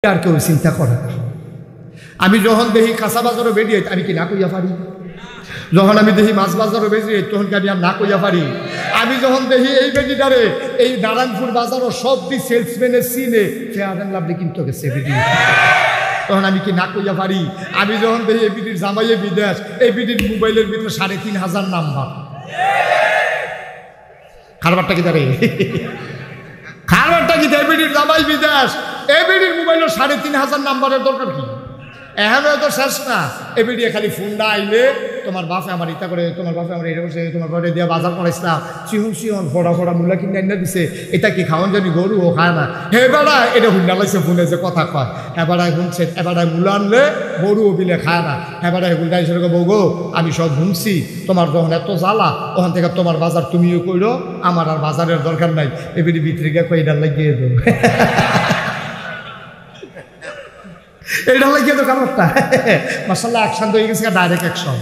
আর কেউ চিন্তা করে না। আমি যখন দেখি কাঁচা বাজারও বেরিয়ে আমি কি না কইয়া পারি? যখন আমি দেখি মাছ বাজারও বেরিয়ে তখন কি আমি আর না কইয়া পারি? আমি যখন দেখি এই বেডিটারে এই নারায়ণপুর বাজারও সব দি সেলসম্যানের সিনে ফেয়ার অ্যান্ড লাভলি কিনতে গেছে বেডি, তখন আমি কি না কইয়া পারি? আমি যখন দেখি এই বিডির জামাইয়ে বিদেশ, এই বিডির মোবাইলের ভিতরে ৩,৫০০ নাম্বার, খারবারটা কি দাঁড়ে খারবারটা কি এই বিডির জামাই বিদেশ, এই বিডির মোবাইলের ৩,৫০০ নাম্বারের দরকার কি? এখন তো শেষ না, এ বিডিয়ে খালি ফোনটা আইলে তোমার বাপে আমার ইচ্ছা করে, তোমার বাপে আমার এটা করছে, তোমার ঘরে দিয়ে বাজার করাইছিলাম, চিহন চিহন ফোড়া ফোড়া মূলা কিনে এনে দিছে, এটা কি খাওয়ান জানি গরু ও খায় না, হে বেড়া এটা হুন্ডা লাগছে ফোনে যে কথা কয়, এবারায় শুনছে এবারায় মূলা আনলে গরু ও বিলে খায় না, এবারায় হুন্ডা হিসেবে বউ গো আমি সব শুনছি, তোমার যখন এত জ্বালা ওখান থেকে তোমার বাজার তুমিও কইরো, আমার আর বাজারের দরকার নাই, এবিডি ভিতরে গিয়ে কইডার লাগিয়ে দেবো এটা লাগিয়ে তো কারণটা মাসাল্লাহ অ্যাকশন হয়ে গেছে, ডাইরেক্ট অ্যাকশন।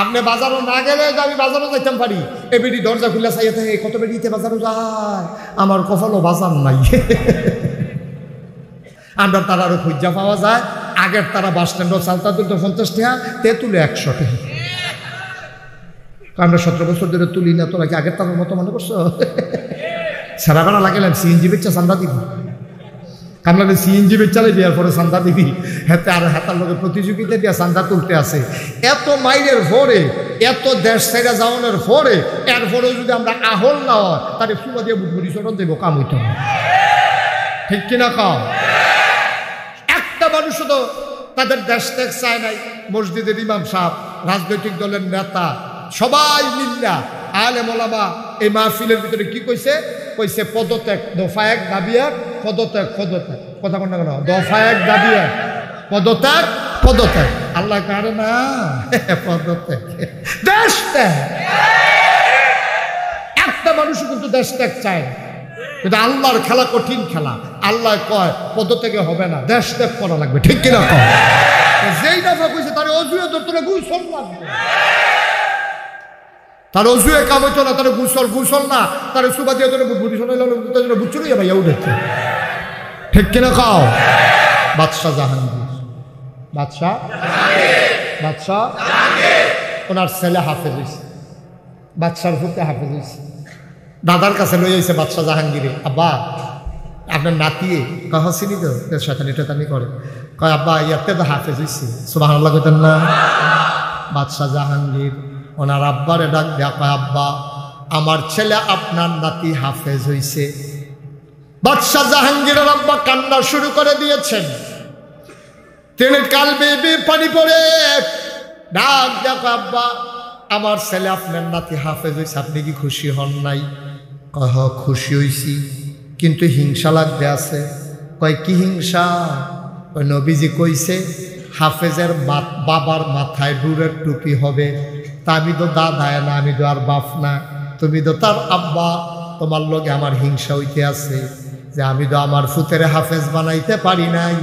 আপনি বাজারও না গেলে আমি বাজারও যাইতাম পারি, এ বেডি দরজা খুলে চাইয়া থাকে কত বেডিতে বাজারও যায়, আমার কপালও বাজার নাই আমরা তার আরো খুঁজা পাওয়া যায়, আগের তারা বাস স্ট্যান্ডও চালতা তুলতো 50 টাকা, তেঁতুলে 100 টাকা, আমরা 17 বছর ধরে তুলি না, তোরা কি আগের তার মতো মনে করছো? সারা বেড়া লাগেলাম সিএনজি বেচা চান্দা দিবি, আমরা সিএনজি বেচালে দেওয়ার পরে চান্দা দিবি, হাতে আর হাতার লোকের প্রতিযোগিতা দিয়া চান্দা তুলতে আছে, এত মাইলের ভরে এত দেশ ছেড়ে যাওয়ানোর ভরে, এরপরেও যদি আমরা আহল না হয় তাহলে সুবা দিয়ে বুটবুড়ি চরণ দেবো, কাম হইতে হবে, ঠিক কিনা কাও? একটা মানুষ তো তাদের দেশ ত্যাগ চায় নাই, মসজিদের ইমাম সাহেব, রাজনৈতিক দলের নেতা সবাই মিল্লা আলেম ওলামা এই মাহফিলের ভিতরে কি কইছে? কইছে পদত্যাগ, দফা 1 দাবি 1, পদত্যাগ পদত্যাগ, কথা কোন না কেন, দফা 1 দাবি 1, পদত্যাগ পদত্যাগ, আল্লাহ কারে না পদত্যাগ দেশ ত্যাগ, একটা মানুষ কিন্তু দেশ ত্যাগ চায় না, কিন্তু আল্লাহর খেলা কঠিন খেলা, আল্লাহ কয় পদত্যাগে হবে না, দেশ ত্যাগ করা লাগবে, ঠিক কিনা কয়? যেই দফা কইছে তার অজুয়ে তোরা গুসল লাগবে, তার অজুয়ে কাম হইতো না, তার গুসল না, তার সুবা দিয়ে তোর বুঝছো না ভাইয়া উঠেছে, ঠিক কিনা খাও? বাদশাহ জাহাঙ্গীর, বাদশাহ ওনার ছেলে হাফেজ হয়েছে, বাদশার ফুটে হাফেজ হয়েছে, দাদার কাছে লই আইছে বাদশাহ জাহাঙ্গীরে, আব্বা আপনার নাতিয়ে কাহাসিনি তো শয়তানি টয়তানি করে, কয় আব্বা ইয়াতে তো হাফেজ হয়েছে, সুবহানাল্লাহ কইতেন না? বাদশাহ জাহাঙ্গীর ওনার আব্বারে ডাক দেয়া কয় আব্বা আমার ছেলে আপনার নাতি হাফেজ হইছে। বাদশাহ জাহাঙ্গীরের আব্বা কান্না শুরু করে দিয়েছেন, তিনি কালবে পানি পড়ে ডাক দেয়া কয় আব্বা আমার ছেলে আপনার নাতি হাফেজ হইছে, আপনি কি খুশি হন নাই? কয় হ খুশি হইছি, কিন্তু হিংসা লাগতে আছে। কয় কি হিংসা? কয় নবীজি কইছে হাফেজের বাবার মাথায় নূরের টুপি হবে, তা আমি তো দাদায় না, আমি তো আর বাপ না, তুমি তো তার আব্বা, তোমার লগে আমার হিংসা হইতে আছে যে আমি তো আমার ফুতের হাফেজ বানাইতে পারি নাই,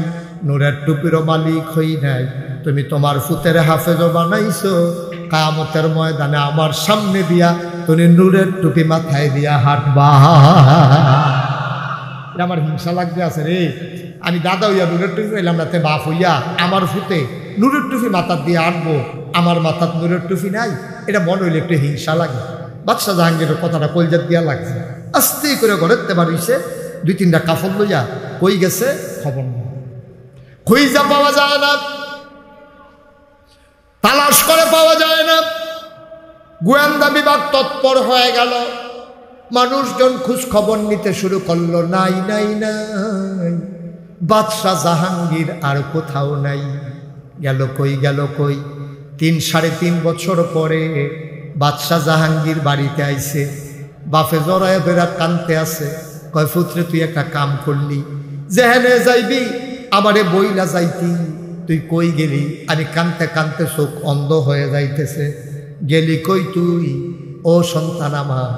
নূরের টুপিরও মালিক হই নাই, তুমি তোমার ফুতের হাফেজও বানাইছো, কিয়ামতের ময়দানে আমার সামনে দিয়া তুমি নূরের টুপি মাথায় দিয়া হাঁটবা, আমার হিংসা লাগতে আছে রে, আমি দাদা হইয়া নূরের টুপি পাইলাম না, তে বাপ হইয়া আমার ফুতে নূরের টুপি মাথার দিয়ে আনবো, আমার মাথার নূরের টুপি নাই, এটা মনে হইলে একটু হিংসা লাগে। বাদশাহ জাহাঙ্গীরের কথাটা কলজাত দিয়া লাগছে, আস্তে করে ঘরেতে বাড়িছে, 2-3টা কাফন লইয়া কই গেছে খবর নেই, খুঁজা পাওয়া যায় না, তালাশ করে পাওয়া যায় না, গোয়েন্দা বিভাগ তৎপর হয়ে গেল, মানুষজন খোঁজ খবর নিতে শুরু করলো, নাই নাই নাই, বাদশাহ জাহাঙ্গীর আর কোথাও নাই, গেল কই গেল কই। 3-3.5 বছর পরে বাদশাহ জাহাঙ্গীর বাড়িতে আইছে, বাপে জড়ায় বেড়া কানতে আছে, কয় পুত্রে তুই একটা কাম করলি, যেখানে যাইবি আমারে বইলা যাইতি, তুই কই গেলি? আমি কানতে কানতে চোখ অন্ধ হয়ে যাইতেছে, গেলি কই তুই? ও সন্তান আমার,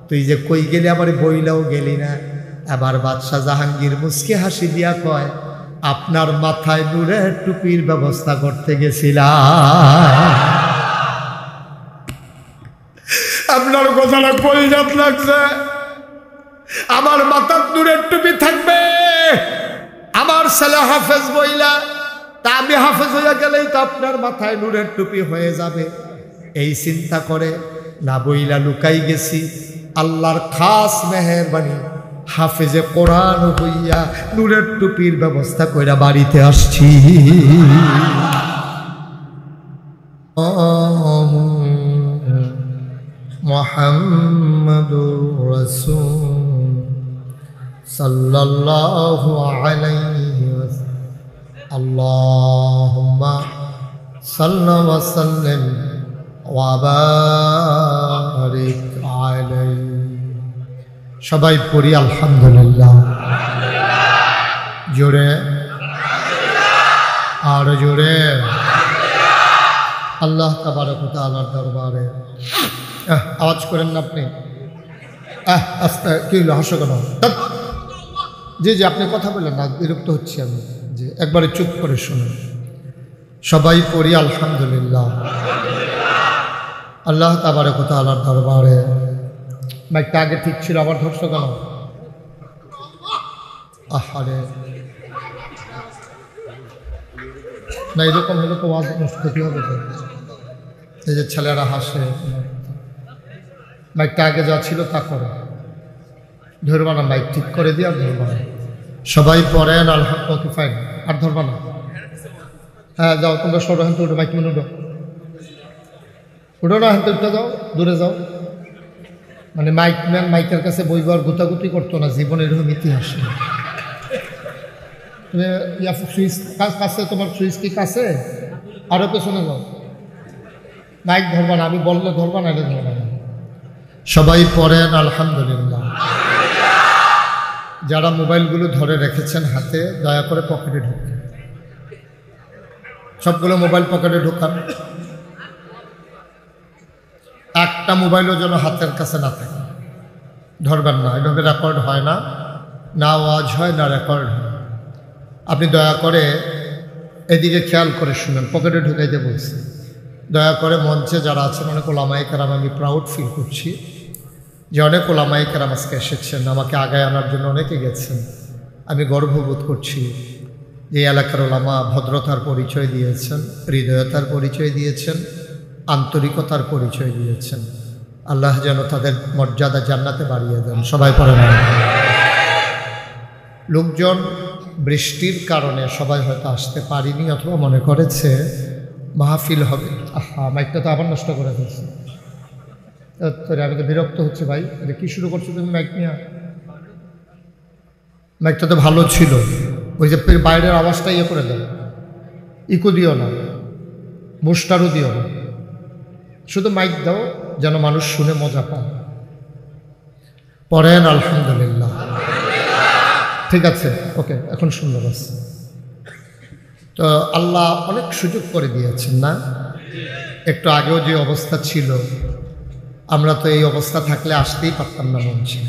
তুই যে কই গেলি আমারে বইলাও গেলি না। এবার বাদশাহ জাহাঙ্গীর মুচকি হাসি দিয়া কয় আপনার মাথায় নূরের টুপির ব্যবস্থা করতে গেছিলাম। আপনার কথাটা কলিজাত লাগছে, আমার মাথার নূরের টুপি থাকবে, আমার ছেলে হাফেজ বইলা, তা আমি হাফেজ হইয়া গেলেই তো আপনার মাথায় নূরের টুপি হয়ে যাবে, এই চিন্তা করে না বইলা লুকাই গেছি। আল্লাহর খাস মেহেরবানি, হাফেজে কোরআন হইয়া নূরের টুপির ব্যবস্থা কইরা বাড়িতে আসছি। মুহাম্মাদুর রাসূল সাল্লাল্লাহু আলাইহি ওয়াসাল্লাম। আল্লাহুম্মা সাল্লি ওয়া সাল্লিম ওয়া বারিক আলাইহি। সবাই পড়ি আলহামদুলিল্লাহ। জোরে আর জোরে। আল্লাহ তাবারক ওয়া তাআলার দরবারে আওয়াজ করেন না আপনি। আস্তে কি হলো, হাসো কেন? জি জি, আপনি কথা বললেন না, বিরক্ত হচ্ছি আমি। যে একবারে চুপ করে শুনুন। সবাই পড়ি আলহামদুলিল্লাহ। আল্লাহ তাবারক ওয়া তাআলার দরবারে। মাইকটা আগে ঠিক ছিল, আবার ধরছো কেন? আহারে না, এরকম হলে তো ওয়াজ নষ্ট ক্ষতি হবে তো। এই যে ছেলেরা হাসে, মাইকটা আগে যা ছিল তা করো, ধরবা না, মাইক ঠিক করে দিয়ে আর ধরবা না। সবাই পড়েন আলহামদুলিল্লাহ। ফাইন, আর ধরবা না। হ্যাঁ যাও, তোমরা সরো, হ্যাঁ উঠো, মাইক উঠো, উঠো না, হ্যাঁ উঠে যাও, দূরে যাও। মানে মাইকম্যান মাইকের কাছে বইবার গুতাগুতি করতো না, জীবনের এরকম ইতিহাস। তুমি সুইচ কাছে, তোমার সুইচ কি কাছে? আরো পেছনে যাও, মাইক ধরবা না, আমি বললে ধরবা না, এটা ধরবা না। সবাই পড়েন আলহামদুলিল্লাহ। যারা মোবাইলগুলো ধরে রেখেছেন হাতে, দয়া করে পকেটে ঢুকান, সবগুলো মোবাইল পকেটে ঢুকান। একটা মোবাইলও যেন হাতের কাছে না থাকে, ধরবেন না, এভাবে রেকর্ড হয় না, না আওয়াজ হয় না রেকর্ড হয়। আপনি দয়া করে এদিকে খেয়াল করে শুনেন, পকেটে ঢুকাইতে বলছি। দয়া করে মঞ্চে যারা আছেন, অনেক ওলামায়ে কেরাম, আমি প্রাউড ফিল করছি যে অনেক ওলামায়ে কেরাম আজকে এসেছেন, আমাকে আগায় আনার জন্য অনেকে গেছেন। আমি গর্ববোধ করছি যে এলাকার ওলামা ভদ্রতার পরিচয় দিয়েছেন, হৃদয়তার পরিচয় দিয়েছেন, আন্তরিকতার পরিচয় দিয়েছেন। আল্লাহ যেন তাদের মর্যাদা জান্নাতে বাড়িয়ে দেন। সবাই পড়ে না। লোকজন বৃষ্টির কারণে সবাই হয়তো আসতে পারিনি, অথবা মনে করেছে মাহফিল হবে। আহা, মাইকটা তো আবার নষ্ট করে দিয়েছে। আমি তো বিরক্ত হচ্ছে ভাই, এটা কি শুরু করছো তুমি মাইক নিয়ে? মাইকটা তো ভালো ছিল, ওই যে বাইরের আওয়াজটা ইয়ে করে দেয়, ইকো দিও না, বুস্টারও দিও না, শুধু মাইক দাও যেন মানুষ শুনে মজা পায়। পড়েন আলহামদুলিল্লাহ। ঠিক আছে, ওকে, এখন সুন্দর আছে তো। আল্লাহ অনেক সুযোগ করে দিয়েছেন না? একটু আগেও যে অবস্থা ছিল, আমরা তো এই অবস্থা থাকলে আসতেই পারতাম না মঞ্চে।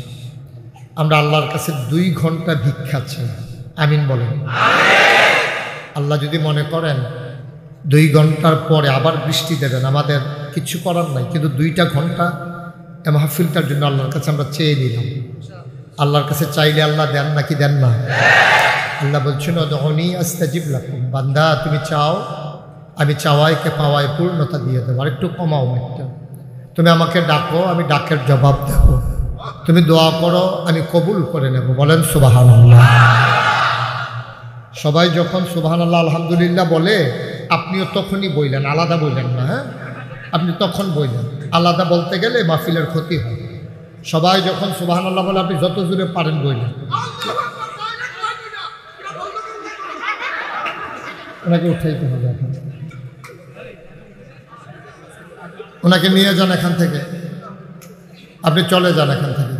আমরা আল্লাহর কাছে 2 ঘন্টা ভিক্ষা চাই। আমিন বলেন। আল্লাহ যদি মনে করেন 2 ঘন্টার পরে আবার বৃষ্টি দেবেন, আমাদের কিছু করার নাই, কিন্তু 2টা ঘন্টা মাহফিলটার জন্য আল্লাহর কাছে আমরা চেয়ে নিলাম। আল্লাহর কাছে চাইলে আল্লাহ দেন নাকি দেন না? আল্লাহ বলছেন উদউনি আস্তাজিব লাকুম, বান্দা তুমি চাও, আমি চাওয়াইকে পাওয়ায় পূর্ণতা দিয়ে দেবো। আর একটু কমাও একটা, তুমি আমাকে ডাকো, আমি ডাকের জবাব দেব। তুমি দোয়া করো, আমি কবুল করে নেব। বলেন সুবহানাল্লাহ। সবাই যখন সুবহানাল্লাহ আলহামদুলিল্লাহ বলে, আপনিও তখনই বললেন, আলাদা বললেন না। হ্যাঁ, আপনি তখন বললেন, আলাদা বলতে গেলে মাহফিলের ক্ষতি হয়। সবাই যখন সুবহানাল্লাহ বলে, আপনি যত জোরে পারেন বললেন। ওনাকে উঠাইতে হবে, এখন ওনাকে নিয়ে যান এখান থেকে, আপনি চলে যান এখান থেকে।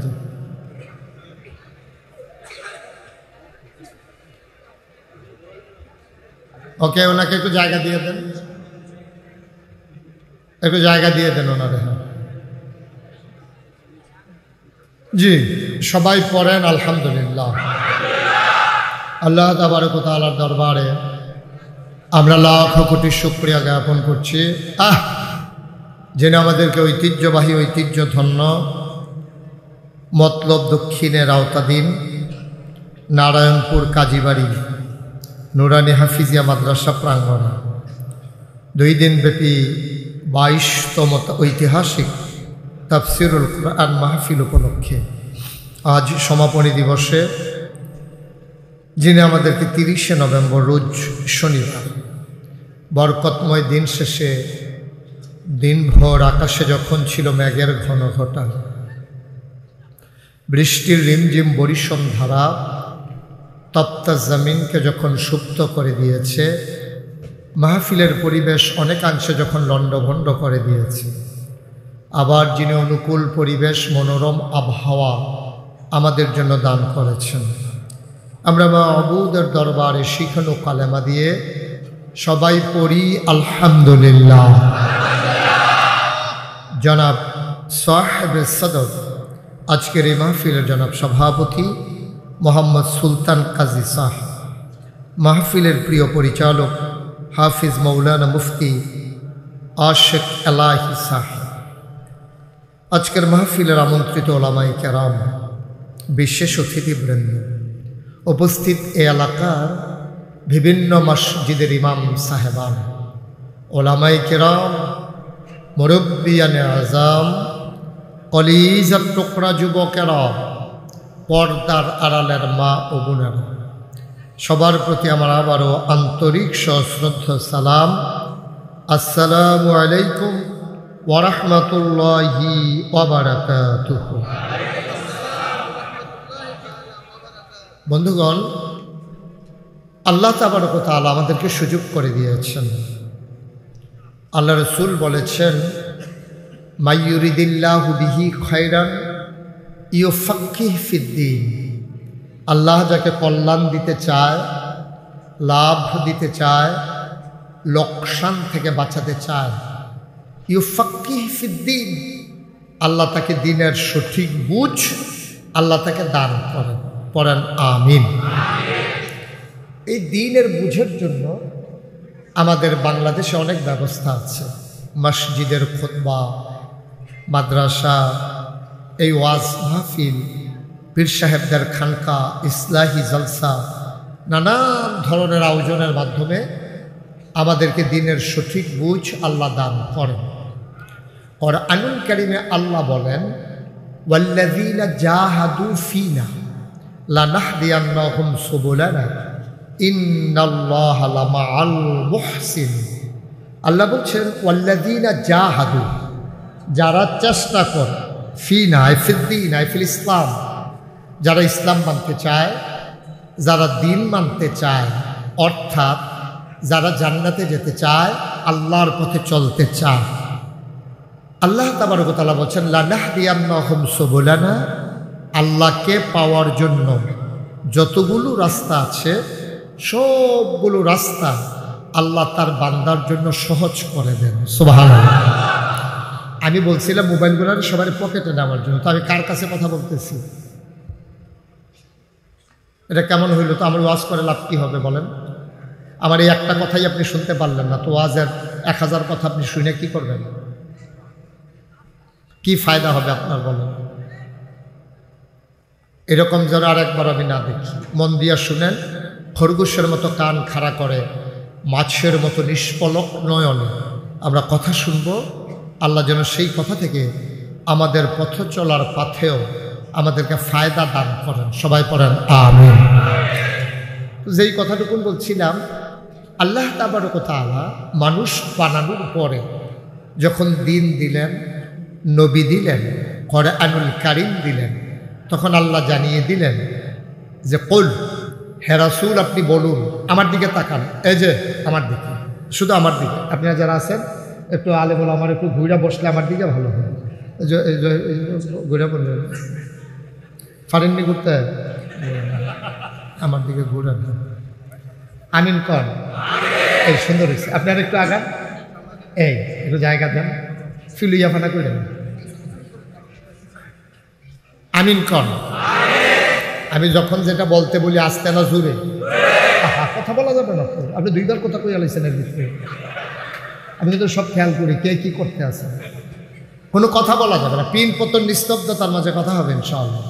ওকে, ওনাকে একটু জায়গা দিয়ে দেন, একটু জায়গা দিয়ে দেন ওনারে। জি, সবাই পড়েন আলহামদুলিল্লাহ। আল্লাহ তাবারক ওয়া তাআলার দরবারে আমরা লাখ কোটি শুকরিয়া জ্ঞাপন করছি। যিনি আমাদেরকে ঐতিহ্যবাহী, ঐতিহ্যধন্য মতলব দক্ষিণের আওতাধীন নারায়ণপুর কাজীবাড়ি নুরানি হাফিজিয়া মাদ্রাসা প্রাঙ্গণে 2 দিনব্যাপী 22তম ঐতিহাসিক তাফসিরুল কুরআন মাহফিল উপলক্ষে আজ সমাপনী দিবসে যিনি আমাদেরকে 30শে নভেম্বর রোজ শনিবার বরকতময় দিন শেষে দিনভর আকাশে যখন ছিল মেঘের ঘন ঘটা, বৃষ্টির রিমঝিম বরিশম ধারা তপ্তা জমিনকে যখন সুপ্ত করে দিয়েছে, মাহফিলের পরিবেশ অনেকাংশে যখন লণ্ডভণ্ড করে দিয়েছে, আবার যিনি অনুকূল পরিবেশ মনোরম আবহাওয়া আমাদের জন্য দান করেছেন, আমরা মাবুদের দরবারে শিখানো কালেমা দিয়ে সবাই পড়ি আলহামদুলিল্লাহ। জনাব সাহেবে সদর আজকের এই মাহফিলের জনাব সভাপতি মোহাম্মদ সুলতান কাজী সাহেব, মাহফিলের প্রিয় পরিচালক হাফিজ মৌলানা মুফতি আশেক এলাহি সাহেব, আজকের মাহফিলের আমন্ত্রিত ওলামায়ে কেরাম, বিশেষ অতিথিবৃন্দ, উপস্থিত এ এলাকার বিভিন্ন মসজিদের ইমাম সাহেবান, ওলামায়ে কেরাম, মুরব্বিয়ানে আজম, কলিজার টুকরা যুবকেরা, পর্দার আড়ালের মা ও বোনেরা, সবার প্রতি আমার আবারও আন্তরিক সশ্রদ্ধ সালাম। আসসালামু আলাইকুম ওয়া রাহমাতুল্লাহি ওয়া বারাকাতুহু। বন্ধুগণ, আল্লাহ তাবারক ওয়া তাআলা আমাদেরকে সুযোগ করে দিয়েছেন। আল্লাহ রাসূল বলেছেন, মাইয়ুরিদিল্লাহু বিহি খায়রান ইউফাক্কিহু ফিদ্দীন। আল্লাহ যাকে কল্যাণ দিতে চায়, লাভ দিতে চায়, লোকসান থেকে বাঁচাতে চায়, ইউফাক্কিহু ফিদ্দীন, আল্লাহ তাকে দ্বীনের সঠিক বুঝ আল্লাহ তাকে দান করেন। পড়েন আমিন। এই দ্বীনের বুঝের জন্য আমাদের বাংলাদেশে অনেক ব্যবস্থা আছে। মসজিদের খুতবা, মাদ্রাসা, এই ওয়াজ মাহফিল, পীর সাহেবদের খানকা, ইসলাহি জলসা, নানান ধরনের আয়োজনের মাধ্যমে আমাদেরকে দ্বীনের সঠিক বুঝ আল্লাহ দান করেন। কুরআনুল কারীমে আল্লাহ বলেন, ওয়াল্লাযীনা জাহাদু ফীনা লানাহদিয়ান্নাহুম সুবুলানা ইন্নাল্লাহা লামাআল মুহসিন। আল্লাহ বলছেন, ওয়াল্লাযীনা জাহাদু, যারা চেষ্টা করে, ফীনা আই ফিদ্দীন আই ফিল ইসলাম, যারা ইসলাম মানতে চায়, যারা দ্বীন মানতে চায়, অর্থাৎ যারা জান্নাতে যেতে চায়, আল্লাহর পথে চলতে চায়, আল্লাহ তাবারক ওয়া তাআলা বলেন, লানাহদিয়ান্নাহুম সুবুলানা, আল্লাহকে পাওয়ার জন্য যতগুলো রাস্তা আছে সবগুলো রাস্তা আল্লাহ তার বান্দার জন্য সহজ করে দেন। সুবহানাল্লাহ। আমি বলছিলাম মোবাইলগুলো সবার পকেটে নেওয়ার জন্য, তো আমি কার কাছে কথা বলতেছি? এটা কেমন হইল? তো আমার ওয়াজ করে লাভ কী হবে বলেন? আমার এই একটা কথাই আপনি শুনতে পারলেন না, তো ওয়াজের 1000 কথা আপনি শুনে কি করবেন? কি ফায়দা হবে আপনার বলেন? এরকম যেন আরেকবার আমি না দেখি। মন দিয়া শুনেন, খরগোশের মতো কান খাড়া করে, মাছের মতো নিষ্পলক নয়নে আমরা কথা শুনব। আল্লাহ যেন সেই কথা থেকে আমাদের পথ চলার পথেও আমাদেরকে ফায়দা দান করেন। সবাই পড়েন আমিন। যেই কথাটুকুন বলছিলাম, আল্লাহ তাবারক ওয়া তাআলা মানুষ বানানোর পরে যখন দ্বীন দিলেন, নবী দিলেন, কুরআনুল কারীম দিলেন, তখন আল্লাহ জানিয়ে দিলেন যে, কুল, হে রাসূল আপনি বলুন, আমার দিকে তাকান, এই যে আমার দিকে, শুধু আমার দিকে। আপনারা যারা আছেন একটু আলে বলো, আমার একটু ঘুরে বসলে আমার দিকে ভালো হয়। ঘুরে বললেন ফারেননি ঘুরতে, আমার দিকে ঘুরেন। আমিন কর। এই সুন্দর হয়েছে। আপনারা একটু আগান, এই একটু জায়গা দেন, ফিলুইয়া ফানা করেন। আমিন কর। আমি যখন যেটা বলতে বলি আস্তে না জোরে, কথা বলা যাবে না। আপনি 2 বার কথা কই আলাইছেন এর ভিতরে। আমি তো সব খেয়াল করি কে কি করতে আছে। কোনো কথা বলা যাবে না, পিন পতন নিস্তব্ধতার মাঝে কথা হবে ইনশাআল্লাহ।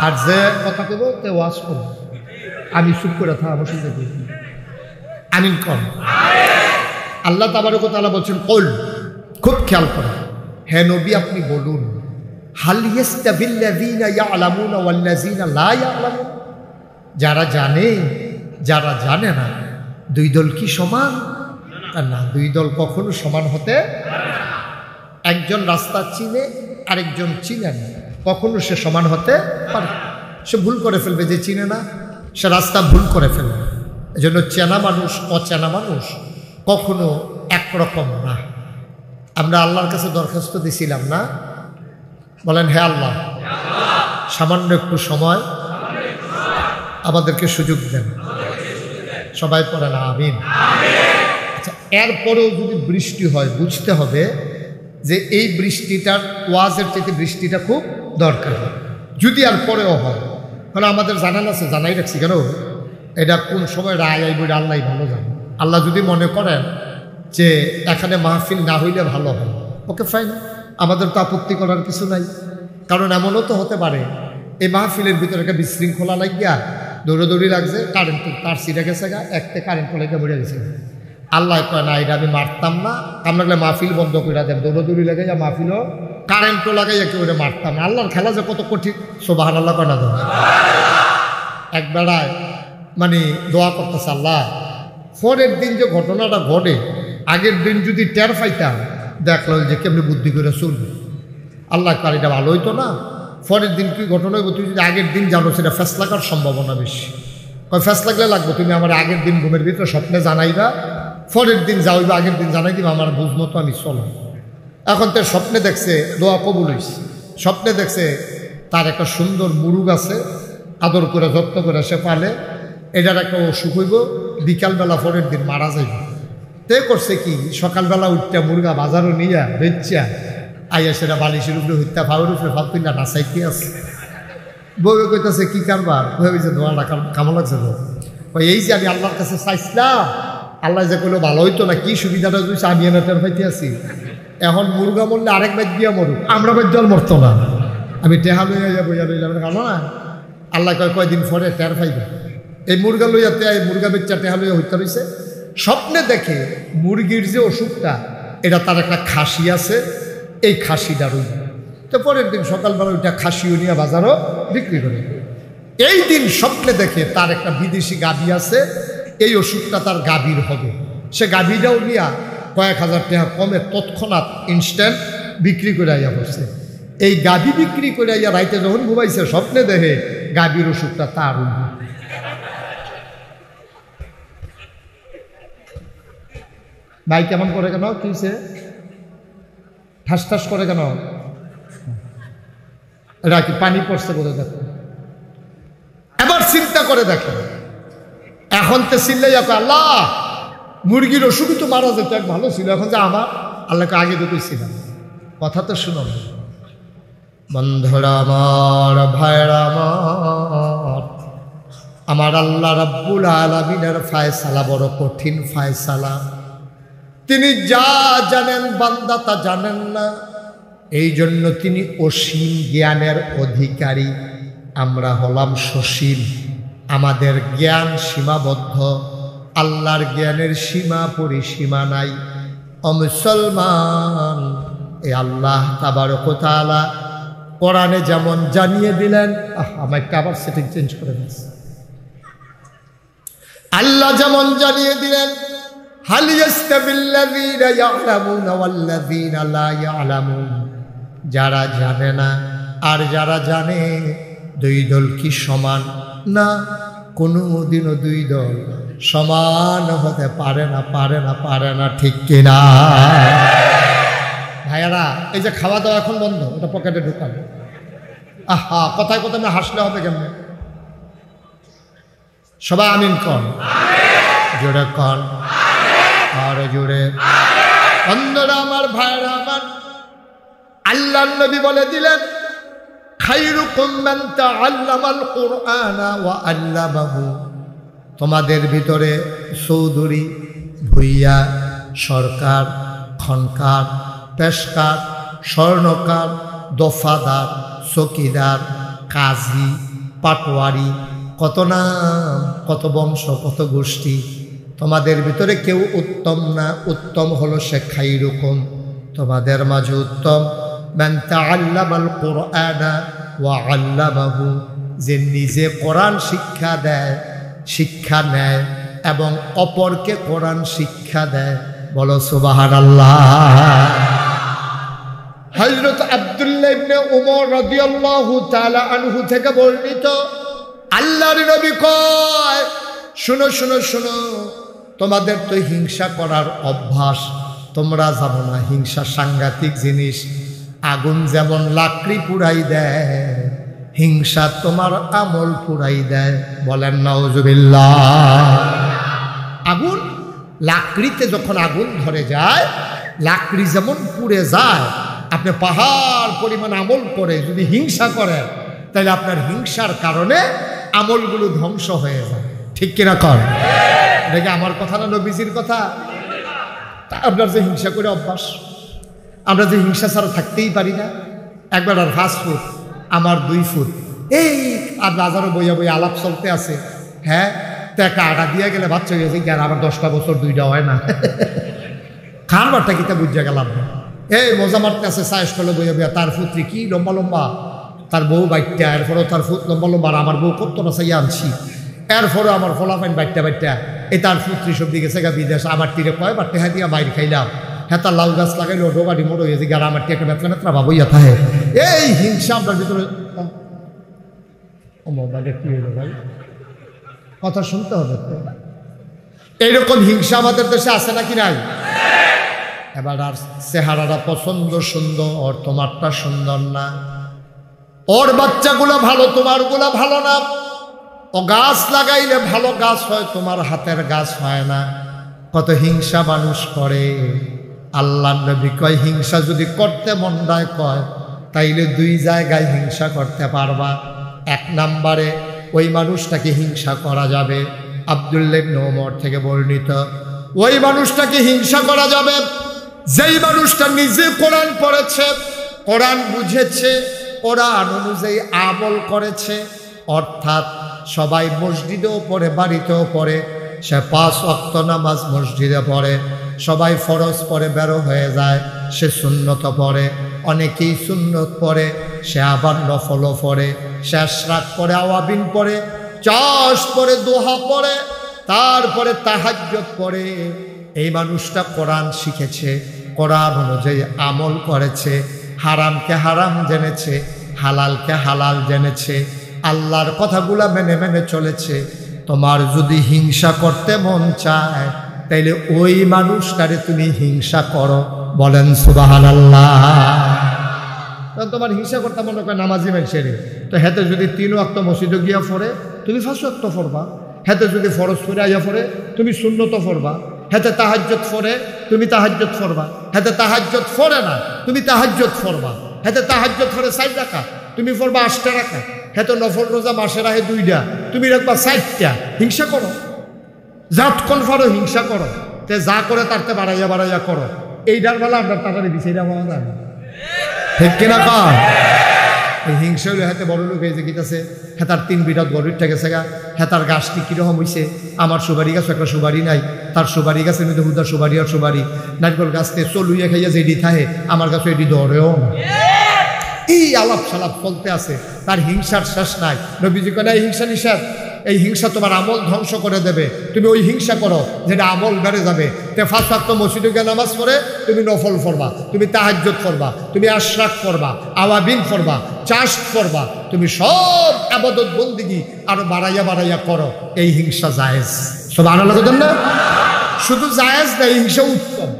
আর যে কথা কব তে ওয়াজ করব, আমি চুপ করে থাকা অসুবিধা করি। আমিন কর। আল্লাহ তাবারক ওয়া তাআলা বলছেন কুল, খুব খেয়াল করেন, হে নবী আপনি বলুন, হাল ইয়াস্তাবিল্লাযীনা ইয়ালামুনা ওয়াল্লাযীনা লা ইয়ালামুন, যারা জানে যারা জানে না দুই দল কি সমান? না, দুই দল কখনো সমান হতে পারে না। একজন রাস্তা চিনে আরেকজন চিনে না, কখনো সে সমান হতে পারে না। সে ভুল করে ফেলবে, যে চিনে না সে রাস্তা ভুল করে ফেলবে। এজন্য চেনা মানুষ অচেনা মানুষ কখনো একরকম না। আমরা আল্লাহর কাছে দরখাস্ত দিছিলাম না, বলেন হে আল্লাহ সামান্য একটু সময় আমাদেরকে সুযোগ দেন। সবাই পড়েন আমিন। আচ্ছা, এরপরেও যদি বৃষ্টি হয় বুঝতে হবে যে এই বৃষ্টিটার ওয়াজের চাইতে বৃষ্টিটা খুব দরকার। যদি আর পরেও হয়, কারণ আমাদের জানান আছে, জানাই রাখছি কেন, এটা কোন সময় রায় আইব আল্লাহ ভালো জানে। আল্লাহ যদি মনে করেন যে এখানে মাহফিল না হইলে ভালো হয়, ওকে ফাইন, আমাদের তো আপত্তি করার কিছু নাই। কারণ এমনও তো হতে পারে এই মাহফিলের ভিতরে একটা বিশৃঙ্খলা লাগিয়া দৌড়াদৌড়ি লাগছে, কারেন্টের তার ছিঁড়ে গেছে গা, একটা কারেন্ট লাগিয়ে মরে গেছে। আল্লাহ কয় না, এটা আমি মারতাম না, আমরা মাহফিল বন্ধ করে দেন, দৌড়াদৌড়ি লাগাইয়া মাহফিলও কারেন্টও লাগাইয়া কেউ মারতাম না। আল্লাহর খেলা যে কত কঠিন, সুবহানাল্লাহ কয় না দেয়। এক বেড়ায় মানে দোয়া করতেছে, আল্লাহ পরের দিন যে ঘটনাটা ঘটে আগের দিন যদি টের পাইতাম, দেখলো যে কেমনি বুদ্ধি করে চলবে। আল্লাহ কার এটা ভালো হইতো না, পরের দিন কি ঘটনা হইব তুই যদি আগের দিন জানো, সেটা ফেসলা করার সম্ভাবনা বেশি। কয় ফেস লাগলে লাগবো, তুমি আমার আগের দিন ঘুমের ভিতরে স্বপ্নে জানাইবা, পরের দিন যাওইবা, আগের দিন জানাই দিবা, আমার বুঝ মতো আমি চলো। এখন তো স্বপ্নে দেখছে দোয়া কবুল হইছে, স্বপ্নে দেখছে তার একটা সুন্দর মুরুগ আছে, আদর করে যত্ন করে সে পালে, এটার একটা অসুখ হইব, বিকালবেলা পরের দিন মারা যাইব। তে করছে কি, সকালবেলা উঠতে মুরগা বাজারও নিয়া বেচা আইয়া সেটা বালিশের উপরে হইতা ফাউর উপরে ফালতুইলা নাচাইতে আছে। বউ কইতেছে কি কারবার, ভেবেছে দোয়াটা কামা লাগছে তো। এই যে আমি আল্লাহর কাছে চাইছিলাম, আল্লাহ যে কইলো ভালো হইতো না, কি সুবিধাটা দিয়েছে আমি এনে টের পাইতে আছি। এখন মুরগা মরলে আরেক বাইর দিয়া মরুক, আমরা বাইর জল মরতো না, আমি টেহা লইয়া যাবো, ইয়া লইয়া কারণ না। আল্লাহ কয় কয়দিন পরে টের পাইবে। এই মুরগা লইয়া এই মুরগা বেচ্চা টেহা লইয়া হইতে রয়েছে। স্বপ্নে দেখে মুরগির যে অসুখটা, এটা তার একটা খাসি আছে, এই খাসিটা রইল। তো পরের দিন সকালবেলা ওইটা খাসিও নিয়ে বাজারও বিক্রি করে। এই দিন স্বপ্নে দেখে তার একটা বিদেশি গাভী আছে, এই অসুখটা তার গাভীর হবে। সে গাভীটাও নিয়ে কয়েক হাজার টাকা কমে তৎক্ষণাৎ ইনস্ট্যান্ট বিক্রি করে আইয়া বসছে। এই গাভী বিক্রি করে আইয়া রাইতে যখন ঘুমাইছে, স্বপ্নে দেখে গাভীর অসুখটা তার হইল। ভাই কেমন করে কেন, কিছে ঠাস ঠাস করে কেন, এটা কি পানি পড়ছে বলে দেখো। এবার চিন্তা করে দেখো, এখন তো চিল্লাই আল্লাহ মুরগির অসুখই তো মারা যেত, এক ভালো ছিল, এখন যে আমার আল্লাহকে আগে তো কইছিলাম। কথা তো শুনো বন্ধুরা আমার, ভাইরা আমার আল্লাহ রাব্বুল আলামিনের ফায়সালা বড় কঠিন ফায়সালা। তিনি যা জানেন বান্দা তা জানেন না, এই জন্য তিনি অসীম জ্ঞানের অধিকারী, আমরা হলাম সসীম, আমাদের জ্ঞান সীমাবদ্ধ, আল্লাহর জ্ঞানের সীমা পরিসীমা নাই। ও মুসলমান, এ আল্লাহ তাবারক ওয়া তাআলা কোরআনে যেমন জানিয়ে দিলেন, আমার একটা আবার সেটিং চেঞ্জ করে দিয়েছে। আল্লাহ যেমন জানিয়ে দিলেন, হাল ইয়াস্তাবিল্লাযীনা ইয়ালামুনা ওয়াল্লাযীনা লা ইয়ালামুন, যারা জানে না আর যারা জানে দুই দল কি সমান? না, কোনোদিনও দুই দল সমান হতে পারে না, পারে না, পারে না, ঠিক কিনা ভাইয়ারা? এই যে খাওয়া দাওয়া এখন বন্ধ, ওটা পকেটে ঢুকানো। আহা, কথায় কথা না হাসলে হবে কেমন? সবাই আমিন কন, জোরে কন, আর জোরে। বন্ধুরা আমার, ভাইরা আমার, আল্লাহর নবী বলে দিলেন, খায়রুকুম মান তাআল্লামাল কুরআনা ওয়া আল্লামাহু। তোমাদের ভিতরে চৌধুরী, ভূঁইয়া, সরকার, খনকার, পেশকার, স্বর্ণকার, দফাদার, চকিদার, কাজী, পাটোয়ারি, কত নাম, কত বংশ, কত গোষ্ঠী, তোমাদের ভিতরে কেউ উত্তম না, উত্তম হলো সে খাইরুকুম, তোমাদের মাঝে উত্তম মান তাআল্লামাল কুরআনা ওয়া আল্লামাহু, যে নিজে কোরআন শিক্ষা দেয়, শিক্ষা নেয় এবং অপরকে কোরআন শিক্ষা দেয়। বলো সুবহানাল্লাহ। হযরত আব্দুল্লাহ ইবনে উমর রাদিয়াল্লাহু তাআলা আনহু থেকে বর্ণিত, আল্লাহর নবী কয়, শুনো শুনো শুনো, তোমাদের তো হিংসা করার অভ্যাস, তোমরা জানো না হিংসা সাংঘাতিক জিনিস। আগুন যেমন লাকড়ি পুড়াই দেয়, হিংসা তোমার আমল পুড়াই দেয়। বলেন নাউজুবিল্লাহ। আগুন, লাকড়িতে যখন আগুন ধরে যায়, লাকড়ি যেমন পুড়ে যায়, আপনি পাহাড় পরিমাণ আমল করে যদি হিংসা করেন, তাহলে আপনার হিংসার কারণে আমলগুলো ধ্বংস হয়ে যায়। ঠিক কিনা কর? দেখে আমার কথা না নবীজির কথা? আপনার যে হিংসা করে অভ্যাস, আমরা যে হিংসা ছাড়া থাকতেই পারি না। একবার আর 5 ফুট, আমার 2 ফুট, এই আর বাজারও বইয়া বইয়া আলাপ চলতে আছে। হ্যাঁ, তো একটা আটা দিয়ে গেলে বাচ্চা হয়ে গেছে, আর আমার 10টা বছর 2টা হয় না। খানবারটা কিতা বুঝা গেলাম না। এই মজা মারতে আছে সায়েস করলে বইয়া বইয়া, তার ফুত্রি কি লম্বা লম্বা, তার বউ বাইটটা, এরপরেও তার ফুট লম্বা লম্বা, আর আমার বউ কতটা চাইয়া আনছি, এরপরে আমার ফলাফাইন বাইটটা বাইটটা, এই তার পুত্রী সব দিকে গেছে বিদেশ, আমার তীরে কয়বার টেহা দিয়া বাইর খাইলাম। হ্যাঁ, তার লাউ গাছ লাগাইলো, ডোবাটি মোড় হয়েছে, আর আমার টিয়া একটা মেতলা মেতলা ভাবইয়া থাকে। এই হিংসা আপনার ভিতরে। ও মোবাইলে কি হইল ভাই, কথা শুনতে হবে তো। এইরকম হিংসা আমাদের দেশে আছে নাকি নাই? এবার আর চেহারাটা পছন্দ সুন্দর, তোমারটা সুন্দর না, ওর বাচ্চাগুলো ভালো, তোমারগুলো ভালো না, ও গাছ লাগাইলে ভালো গাছ হয়, তোমার হাতের গাছ হয় না। কত হিংসা মানুষ করে। আল্লাহ নবী কয়, হিংসা যদি করতে মন দেয় কয়, তাইলে 2 জায়গায় হিংসা করতে পারবা। 1 নম্বরে ওই মানুষটাকে হিংসা করা যাবে, আব্দুল্লাহ ইবনে ওমর থেকে বর্ণিত, ওই মানুষটাকে হিংসা করা যাবে যেই মানুষটা নিজে কোরআন পড়েছে, কোরআন বুঝেছে, কোরআন অনুযায়ী আমল করেছে। অর্থাৎ সবাই মসজিদেও পড়ে, বাড়িতেও পড়ে, সে 5 ওয়াক্ত নামাজ মসজিদে পড়ে, সবাই ফরজ পড়ে বেরো হয়ে যায়, সে সুন্নত পড়ে, অনেকেই সুন্নত পড়ে, সে আবার নফলও পড়ে, সে আশরাক পড়ে, আওয়াবিন পড়ে, চাষ পড়ে, দোহা পড়ে, তারপরে তাহাজ্জুদ পড়ে। এই মানুষটা কোরআন শিখেছে, কোরআন অনুযায়ী আমল করেছে, হারামকে হারাম জেনেছে, হালালকে হালাল জেনেছে, আল্লাহর কথাগুলা মেনে মেনে চলেছে। তোমার যদি হিংসা করতে মন চায়, তাইলে ওই মানুষটারে তুমি হিংসা করো। বলেন সুবহানাল্লাহ। তোমার হিংসা করতে মনে করে নামাজি মানুষের, তো হেতে যদি 3 ওয়াক্ত মসজিদে গিয়া পড়ে, তুমি 5 ওয়াক্ত পড়বা। হেতে যদি ফরজ পড়ে আইয়া পড়ে, তুমি সুন্নত পড়বা। হেতে তাহাজ্জুদ পড়ে, তুমি তাহাজ্জুদ পড়বা। হেতে তাহাজ্জুদ পড়ে না, তুমি তাহাজ্জুদ পড়বা। হেতে তাহাজ্জুদ পড়ে 4 রাকাত, তুমি পড়বা 8টা রাকাত। হেতে নফল রোজা মাসে রাখে 2টা, তুমি রাখবা 4টা। হিংসা করো, যতক্ষণ পারো হিংসা করো, তে যা করে তারতে বাড়াইয়া বাড়াইয়া করো। এইটার বেলা আপনার তাড়াতাড়ি বিষয়টা পাওয়া যায় না। ঠিক কিনা কর? এই হিংসা হইলে হাতে বড় লোক হয়েছে গিয়েছে, হেতার 3 বিঘা গরিবটা গেছে গা, হেতার গাছটি কীরকম হয়েছে, আমার সুবারি গাছ একটা সুবারি নাই, তার সুবারি গাছের মধ্যে হুদা সুবারি আর সুবারি, নারকেল গাছতে চলুইয়া খাইয়া যে এডি থাহে, আমার গাছে এডি ধরেও না। এই আলাপ সালাপ চলতে আছে, তার হিংসার শেষ নাই। নবীজি কয়, এই হিংসা নিষেধ, এই হিংসা তোমার আমল ধ্বংস করে দেবে। তুমি ওই হিংসা করো যেটা আমল বেড়ে যাবে। তে 5 ওয়াক্ত মসজিদে গিয়ে নামাজ পড়ে তুমি নফল পড়বা, তুমি তাহাজ্জুদ পড়বা, তুমি আশরাক পড়বা, আওয়াবিন পড়বা, চাষ পড়বা, তুমি সব ইবাদত বন্দেগী আরো বাড়াইয়া বাড়াইয়া করো। এই হিংসা জায়েজ। সুবহানাল্লাহ বলেন না? শুধু জায়েজ না, এই হিংসা উত্তম।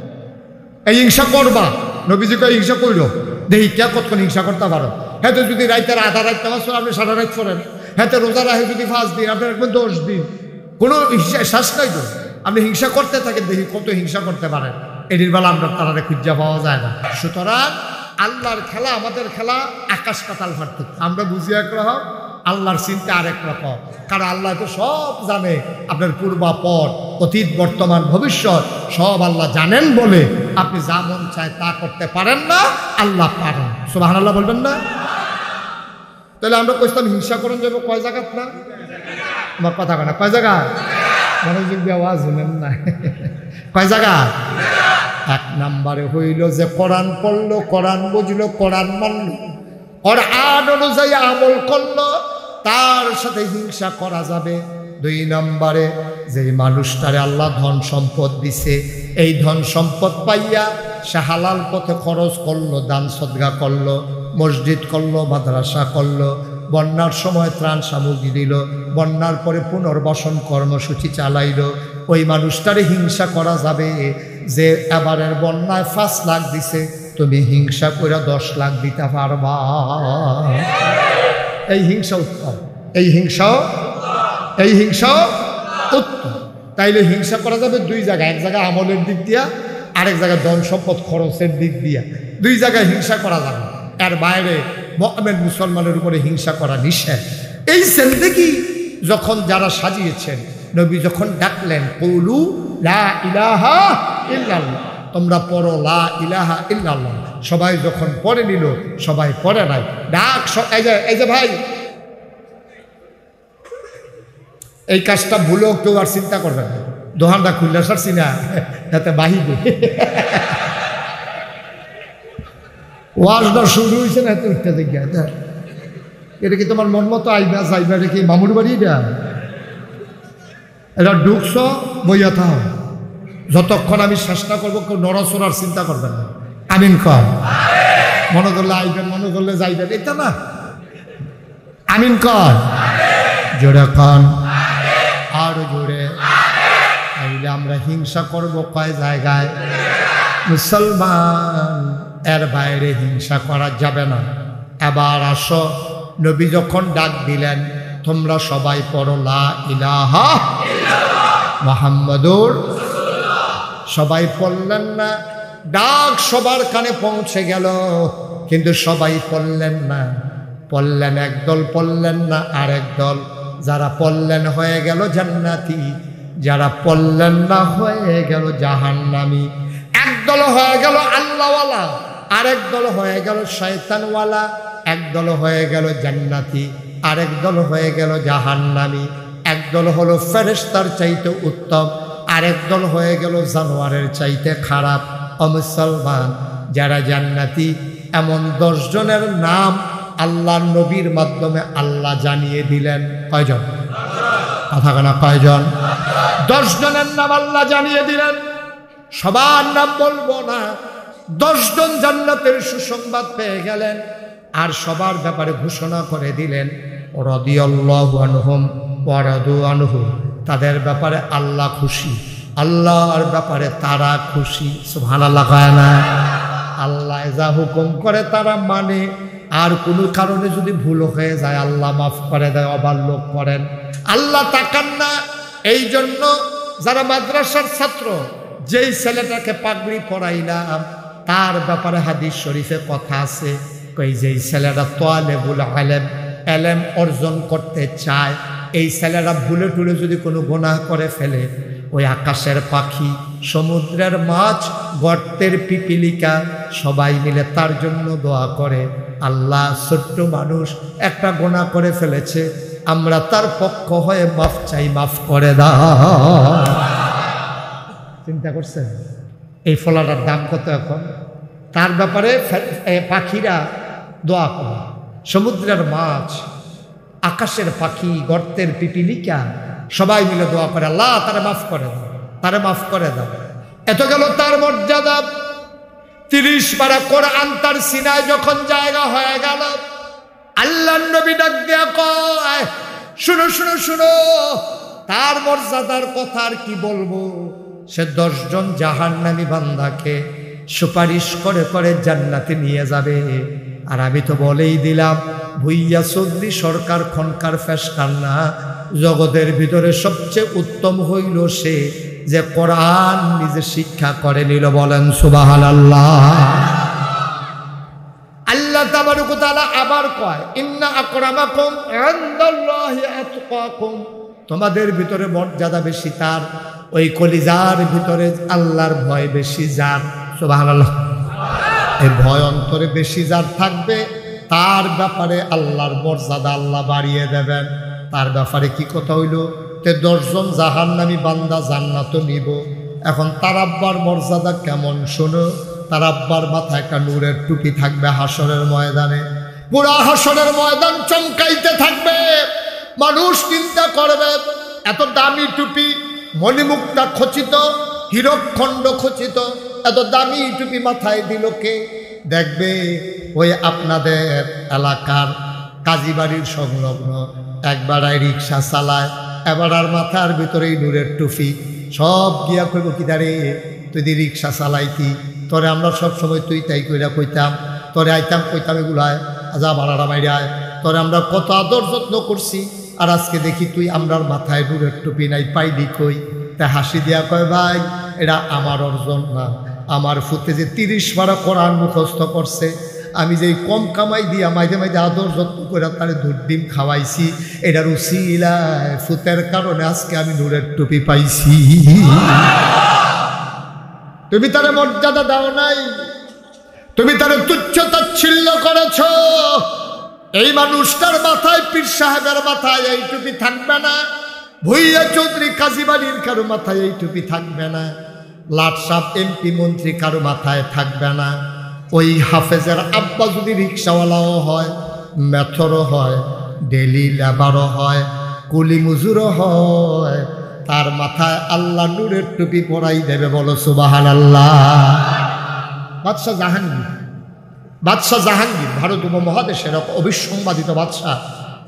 এই হিংসা করবা। নবীজি কয় হিংসা করলো দেখি কে কতক্ষণ হিংসা করতে পারো। হ্যাঁ, তো যদি রাইতের আধা রাত নামাজ পড়েন, আপনি সারা রাত পড়েন। হ্যাঁ, তো রোজা রাখে যদি 5 দিন, আপনি রাখবেন 10 দিন। কোনো শ্বাস নাই তো, আপনি হিংসা করতে থাকেন, দেখি কত হিংসা করতে পারেন। এটির বেলা আপনার তারা খুঁজা পাওয়া যায় না। সুতরাং আল্লাহর খেলা, আমাদের খেলা আকাশ পাতাল পার্থক্য। আমরা বুঝি একরকম, আল্লাহর চিন্তা আরেক রকম। কারণ আল্লাহ তো সব জানে, আপনার পূর্বাপর, অতীত, বর্তমান, ভবিষ্যৎ সব আল্লাহ জানেন বলে আপনি যা মন চায় তা করতে পারেন না, আল্লাহ পারেন। সুবহানাল্লাহ বলবেন না? তাহলে আমরা কইতাম হিংসা করেন যাবো কয় জায়গাত না? আমার কথা কয় না, কয় জায়গা? মনোযোগ দিয়ে আওয়াজ শুনেন না। কয় জায়গা? 1 নম্বরে হইল যে কোরআন পড়লো, কোরআন বুঝলো, কোরআন মানলো, কোরআন অনুযায়ী আমল করলো, তার সাথে হিংসা করা যাবে। 2 নম্বরে যে মানুষটারে আল্লাহ ধন সম্পদ দিছে, এই ধন সম্পদ পাইয়া সে হালাল পথে খরচ করলো, দান সদকা করলো, মসজিদ করলো, মাদ্রাসা করলো, বন্যার সময় ত্রাণ সামগ্রী দিল, বন্যার পরে পুনর্বাসন কর্মসূচি চালাইল, ওই মানুষটারে হিংসা করা যাবে যে এবারের বন্যায় 5 লাখ দিছে, তুমি হিংসা করে 10 লাখ দিতে পারবা? এই হিংসা উত্তম, এই হিংসাও উত্তম। তাইলে হিংসা করা যাবে 2 জায়গায়, এক জায়গায় আমলের দিক দিয়া, আরেক জায়গায় ধন সম্পদ খরচের দিক দিয়া, 2 জায়গায় হিংসা করা যাবে। এর বাইরে মুমিন মুসলমানের উপরে হিংসা করা নিষেধ। এই সেন্দেগি যখন যারা সাজিয়েছেন, নবী যখন ডাকলেন কৌলু লা ইলাহা ইল্লাল্লাহ, তোমরা পড়ো লা ইলাহা ইল্লাল্লাহ, সবাই যখন পড়ে নিল, সবাই পড়ে নাই, ডাক এই যে ভাই, এই কাজটা ভুলেও কেউ আর চিন্তা করবে না, দোকানটা খুললে সারছি না এতে বাহিবে, ওয়াজটা শুরু হয়েছে না এতে উঠতে দেখে, এটা কি তোমার মন মতো আইবা যাইবা? এটা কি মামুর বাড়ি? এটা ঢুকছ বইয়া থাও, যতক্ষণ আমি চেষ্টা করবো কেউ নড়াচড়ার চিন্তা করবেন না। আমিন কর। মনে করলে আইবেন, মনে করলে যাইবেন, এটা না। আমিন কর, জোরে কন, আরো জোরে। তাইলে আমরা হিংসা করবো কয় জায়গায়? মুসলমান, এর বাইরে হিংসা করা যাবে না। এবার আসো, নবী যখন ডাক দিলেন তোমরা সবাই পড়ো লা ইলাহা মুহাম্মাদুর, সবাই পড়লেন না, ডাক সবার কানে পৌঁছে গেল, কিন্তু সবাই পড়লেন না। পড়লেন একদল, পড়লেন না আরেক দল। যারা পড়লেন হয়ে গেল জান্নাতি, যারা পড়লেন না হয়ে গেল জাহান্নামী। একদল হয়ে গেল আল্লাহওয়ালা, আরেক দল হয়ে গেল শয়তানওয়ালা, একদল হয়ে গেল জান্নাতি, আরেক দল হয়ে গেল জাহান্নামী। একদল হলো ফেরেশতার চাইতে উত্তম, আরেক দল হয়ে গেল জানোয়ারের চাইতে খারাপ। মুসলমান, যারা জান্নাতি এমন 10 জনের নাম আল্লাহ নবীর মাধ্যমে আল্লাহ জানিয়ে দিলেন। কয়জন? কথা কেনা, কয়জন? 10 জনের নাম আল্লাহ জানিয়ে দিলেন। সবার নাম বলবো না, 10 জন জান্নাতের সুসংবাদ পেয়ে গেলেন। আর সবার ব্যাপারে ঘোষণা করে দিলেন রাদিয়াল্লাহু আনহুম ওয়া রাদু আনহু, তাদের ব্যাপারে আল্লাহ খুশি, আল্লাহর ব্যাপারে তারা খুশি। সুবহানাল্লাহ। কয় না? আল্লাহ যা হুকুম করে তারা মানে, আর কোনো কারণে যদি ভুল হয়ে যায় আল্লাহ মাফ করে দেয়, ওভারলোক করেন, আল্লাহ তাকান না। এই জন্য যারা মাদ্রাসার ছাত্র, যেই ছেলেটাকে পাগড়ি পরাইলাম তার ব্যাপারে হাদিস শরীফে কথা আছে, কই যেই ছেলেটা তালেবুল ইলম, ইলম অর্জন করতে চায়, এই ছেলেরা ভুলে টুলে যদি কোনো গুনাহ করে ফেলে, ওই আকাশের পাখি, সমুদ্রের মাছ, গর্তের পিপিলিকা সবাই মিলে তার জন্য দোয়া করে, আল্লাহ ছোট্ট মানুষ একটা গুনাহ করে ফেলেছে, আমরা তার পক্ষ হয়ে মাফ চাই, মাফ করে দাও। চিন্তা করছেন এই ফলাটার দাম কত এখন? তার ব্যাপারে পাখিরা দোয়া করে, সমুদ্রের মাছ, আকাশের পাখি, গর্তের পিপিলিকা সবাই মিলে দোয়া করে, আল্লাহ তারে মাফ করে দাও, তারে মাফ করে দাও। এত গেল তার মর্যাদা। 30 পারা কোরআন তার সিনায় যখন জায়গা হয়ে গেল, আল্লাহর নবী ডাক দিয়া কয়, শুনো শুনো শুনো, তার মর্যাদার কথা আর কি বলবো। সে 10 জন জাহান্নামী বান্দাকে সুপারিশ করে করে জান্নাতে নিয়ে যাবে। আর আমি তো বলেই দিলাম, ভুইয়া চৌধুরী সরকার খনকার ফেসকার না, জগতের ভিতরে সবচেয়ে উত্তম হইল সে যে কোরআন নিজে শিক্ষা করে নিল। বলেন সুবহানাল্লাহ। আল্লাহ তাবারক ওয়া তাআলা আবার কয়, ইন্না আকরামাকুম ইনদাল্লাহি আতকাকুম, তোমাদের ভিতরে মর্যাদা বেশি তার, ওই কলিজার ভিতরে আল্লাহর ভয় বেশি যার। সুবহানাল্লাহ। এই ভয় অন্তরে বেশি যার থাকবে, তার ব্যাপারে আল্লাহর মর্যাদা আল্লাহ বাড়িয়ে দেবেন। তার ব্যাপারে কি কথা হইল? তে 10 জন জাহান্নামী বান্দা জান্নাত নিব। এখন তার আব্বার মর্যাদা কেমন শোনো। তার আব্বার মাথায় একটা নূরের টুপি থাকবে হাসরের ময়দানে, পুরা হাসরের ময়দান চমকাইতে থাকবে। মানুষ চিন্তা করবে এত দামি টুপি, মণিমুক্তা খচিত, হীরকখণ্ড খচিত, এত দামি টুপি মাথায় দিল কে? দেখবে ওই আপনাদের এলাকার কাজীবাড়ির সংলগ্ন একবারায় রিক্সা চালায়, এবার আর মাথার ভিতরেই নূরের টুপি। সব গিয়া কইব কি দাঁড়ে তুই দি রিক্সা চালাইতি, তোরে আমরা সবসময় তুই তাই কইরা কইতাম, তোরে আইতাম কইতাম এগুলায় যা ভাড়াটা মাইরায়, তোরে আমরা কত আদর যত্ন করছি, আর আজকে দেখি তুই আমরার মাথায় নূরের টুপি নাই, পাইলি কই? তা হাসি দিয়া কয় ভাই এটা আমার অর্জন না, আমার ফুতে যে 30 পারা কোরআন মুখস্থ করছে, আমি যে কম কামাই দিয়া মাঝে মাঝে আদর যত্ন করে তার দুধ ডিম খাওয়াইছি, এটার উসিলায় ফুতের কারণে আজকে আমি নূরের টুপি পাইছি। তুমি তারে মর্যাদা দাও নাই, তুমি তারে তুচ্ছ তাচ্ছিল্য করেছ। এই মানুষটার মাথায়, পীর সাহেবের মাথায় এই টুপি থাকবে না, ভুইয়া চৌধুরী কাজীবাড়ির কারো মাথায় এই টুপি থাকবে না, লাট সাহেব এমপি মন্ত্রী কারো মাথায় থাকবে না। ওই হাফেজের আব্বা যদি রিক্সাওয়ালাও হয়, মেথরও হয়, ডেলি লেবারও হয়, কুলি মজুরও হয়, তার মাথায় আল্লাহ নূরের টুপি পরাই দেবে। বলো সুবহানাল্লাহ। বাদশাহ জাহাঙ্গীর, বাদশাহ জাহাঙ্গীর ভারত উপমহাদেশের এক অবিসংবাদিত বাদশাহ,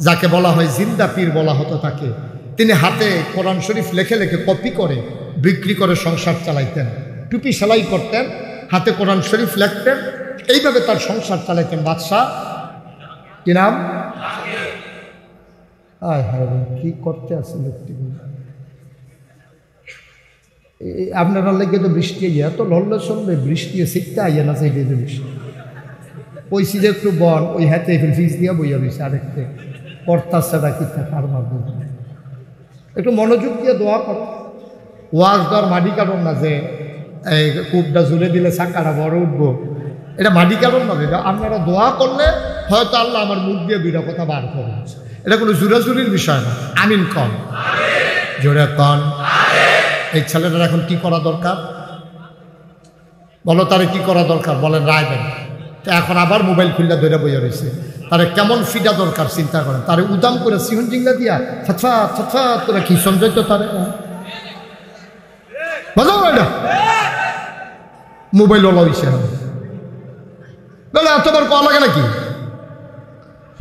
যাকে বলা হয় জিন্দা পীর বলা হতো তাকে। তিনি হাতে কোরআন শরীফ লেখে লেখে কপি করে বিক্রি করে সংসার চালাইতেন, টুপি সেলাই করতেন, হাতে কোরআন শরীফ লিখতেন, এইভাবে তার সংসার চালাইতেন বাদশাহ। কি নাম? হায় হায় কি করতে আছে লোকটিগুলো। আপনারা লেগে তো বৃষ্টি এত লড়লে শুনবে, বৃষ্টি শিখতে আইয়া না চাইলে বৃষ্টি ওই সিজে একটু বন ওই হাতে ফিজ দিয়া বইয়া রয়েছে, আরেকটে পড়তাছেটা কি কার মারবে। একটু মনোযোগ দিয়ে দোয়া করো। ওয়াজ দেওয়ার মাটি কারণ না যে এই কূপটা জুড়ে দিলে চাকাটা বড় উঠবো, এটা মাটি কারণ না। এটা আপনারা দোয়া করলে হয়তো আল্লাহ আমার মুখ দিয়ে 2টা কথা বার করবে, এটা কোনো জুরাজুরির বিষয় না। আমিন কন, জোরে কন। এই ছেলেটার এখন কি করা দরকার বলো? তারে কি করা দরকার বলেন? রায় দেন। তো এখন আবার মোবাইল খুললে ধরে বইয়া রয়েছে, তারে কেমন ফিডা দরকার চিন্তা করেন। তারে উদাম করে সিহন জিংলা দিয়া ছটফাট ছটফাট করে কি সঞ্জয় তো তারে মোবাইল ওলা হইছে বলে এতবার কয়া লাগে নাকি?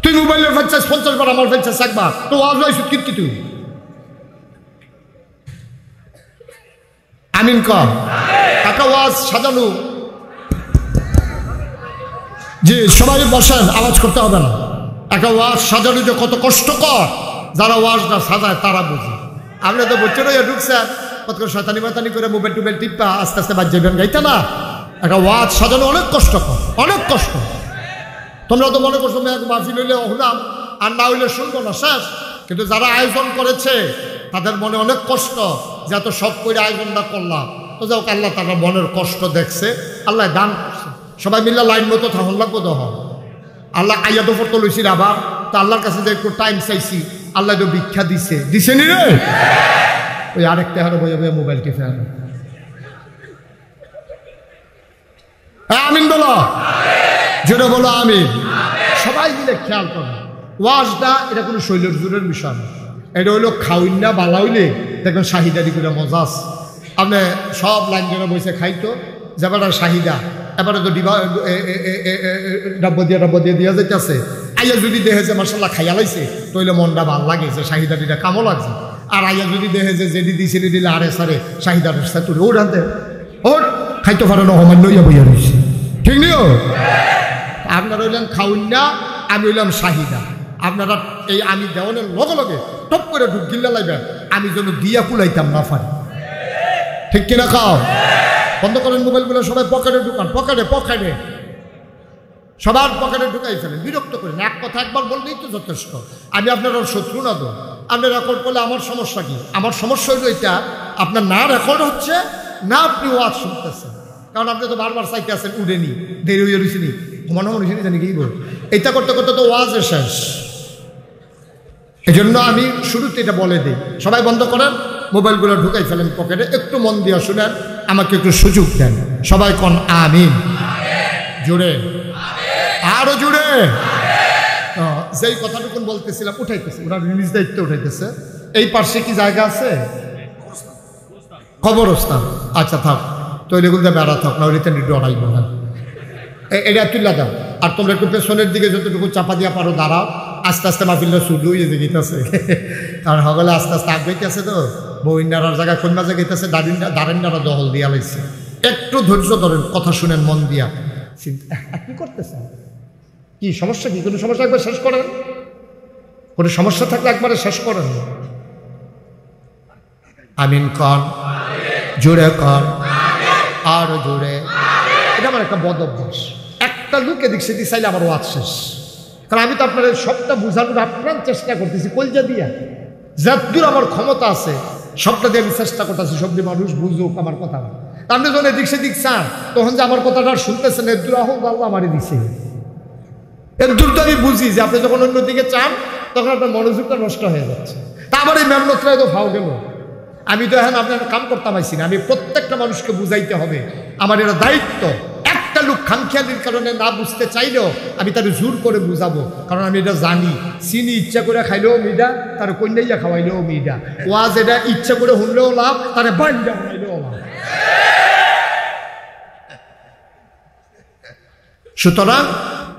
তুই মোবাইলের ফেলছিস 50 বার, আমার ফেলছিস একবার, তো ওয়াজ লাইছ কি তুই? আমিন কর। একটা ওয়াজ সাজানো, যে সবাই বসেন, আওয়াজ করতে হবে না। একটা ওয়াজ সাজানো যে কত কষ্টকর, যারা ওয়াজটা সাজায় তারা বুঝে। আপনি তো বচ্চন হয়ে ঢুকছেন, কত করে শয়তানি মাতানি করে মোবাইল টোবাইল টিপা আস্তে আস্তে বাদ যাবেন, গাইতে না। একটা ওয়াজ সাজানো অনেক কষ্টকর, অনেক কষ্ট। তোমরা তো মনে করছো এক মাহফিল হইলে হলাম আর না হইলে শুনবো না, শেষ। কিন্তু যারা আয়োজন করেছে তাদের মনে অনেক কষ্ট, যে এত সব করে আয়োজনটা করলাম। তো যাও, আল্লাহ তারা মনের কষ্ট দেখছে, আল্লাহ দান করছে। সবাই মিলে লাইন মতো থাকুন লাগবো তো হয়। আল্লাহ আইয়া তো ফটো লইছিল আবার, তো আল্লাহর কাছে যে একটু টাইম চাইছি, আল্লাহ তো ভিক্ষা দিছে, দিছে নি রে? ওই আরেকটা হারে বইয়া বইয়া মোবাইল টিপে আনো। আমিন বলো, যেটা বলো আমিন। সবাই মিলে খেয়াল করো, ওয়াজটা এটা কোনো শৈলের জোরের বিষয় না। এটা হইলো খাওয়াইনা বালা হইলে দেখবেন শাহিদারি করে মজা আছে। আপনি সব লাইন জনে বসে খাইতো, যেবারটা শাহিদা, এবারে তো ডাব্বা দিয়ে দিয়া যাইতেছে। আইয়া যদি দেখে যে মার্শাল্লাহ খাইয়া লাইছে, তইলে মনটা ভাল লাগে যে শাহিদাটিটা কামও লাগছে। আর আইয়া যদি দেখে যে যেটি দিছে দিলে আরে সারে শাহিদার তুলে ওর হাতে ওর খাইতে পারে না, হমান লইয়া বইয়া রয়েছে, ঠিক নিও। আপনারা হইলেন খাউন্না, আমি হইলাম শাহিদা। আপনারা এই আমি দেওয়ানের লগে লগে টপ করে ঢুক গিল্লা লাইবেন, আমি যেন দিয়া কুলাইতাম না পারি, ঠিক কিনা? খাও বন্ধ করেন মোবাইলগুলো, সবাই পকেটে ঢুকান, পকেটে পকেটে সবার পকেটে ঢুকাই ফেলেন, বিরক্ত করেন। এক কথা একবার বললেই তো যথেষ্ট। আমি আপনার শত্রু না তো, আপনি রেকর্ড করলে আমার সমস্যা কি? আমার সমস্যা হইল এটা, আপনার না রেকর্ড হচ্ছে না আপনি ওয়াজ শুনতেছেন। কারণ আপনি তো বারবার চাইতে আছেন উড়েনি, দেরি হয়ে রয়েছে নি, মনে মনে জানি কি বল, এটা করতে করতে তো ওয়াজে শেষ। এজন্য আমি শুরুতে এটা বলে দিই, সবাই বন্ধ করেন, মোবাইলগুলো ঢুকাই ফেলেন পকেটে, একটু মন দিয়ে শুনেন, আমাকে একটু সুযোগ দেন। সবাই কোন আমিন, জুড়ে, আরো জুড়ে। যেই কথাটুকুন বলতেছিলাম উঠাইতেছে, ওরা নিজ দায়িত্বে উঠাইতেছে। এই পাশে কি জায়গা আছে? কবরস্থান। আচ্ছা থাক, তৈরি করতে বেড়া থাক, না ওইটা ডরাইব না, এটা তুলে দাও। আর তোমরা একটু পেছনের দিকে যতটুকু চাপা দিয়া পারো দাঁড়াও। আস্তে আস্তে মাহফিলটা শুরু হয়ে যেতেছে, কারণ সকলে আস্তে আস্তে আগাইতেছে। তো বইন্ডারার জায়গায় কন্যা জায়গাইতেছে, দাঁড়েন্ডারা দহল দিয়া লাইছে। একটু ধৈর্য ধরেন, কথা শুনেন মন দিয়া। কি করতেছেন? কি সমস্যা? কি কোনো সমস্যা? একবার শেষ করেন। কোনো সমস্যা থাকলে একবারে শেষ করেন। আমিন কর, জোরে কর, আরো জোরে। এটা আমার একটা বদ অভ্যাস। একটা লোক এদিক সেদিক চাইলে আমার ওয়াজ শেষ, কারণ আমি তো আপনাদের সবটা বুঝানোর আপ্রাণ চেষ্টা করতেছি, কলজা দিয়া যতদূর আমার ক্ষমতা আছে সবটা দিয়ে আমি চেষ্টা করতেছি সবজি মানুষ বুঝুক আমার কথা। আপনি যখন এদিক সেদিক চান তখন যে আমার কথাটা শুনতেছেন, এর দূর আহ আল্লাহ আমারই দিছে। এর দূর তো আমি বুঝি যে আপনি যখন অন্যদিকে চান তখন আপনার মনোযোগটা নষ্ট হয়ে যাচ্ছে। তা আমার এই মেহনতটাই তো ফাও গেল। আমি তো এখন আপনার কাম করতে পারছি না। আমি প্রত্যেকটা মানুষকে বুঝাইতে হবে, আমার এটা দায়িত্ব। একটা লোক খামখেয়ালির কারণে না বুঝতে চাইলেও আমি তার জোর করে বুঝাবো, কারণ আমি এটা জানি। চিনি ইচ্ছা করে খাইলেও মিডা, তার কন্যাইয়া খাওয়াইলেও মিডা। ওয়াজ এটা ইচ্ছা করে শুনলেও লাভ, তার বান্ডা বানাইলেও লাভ। সুতরাং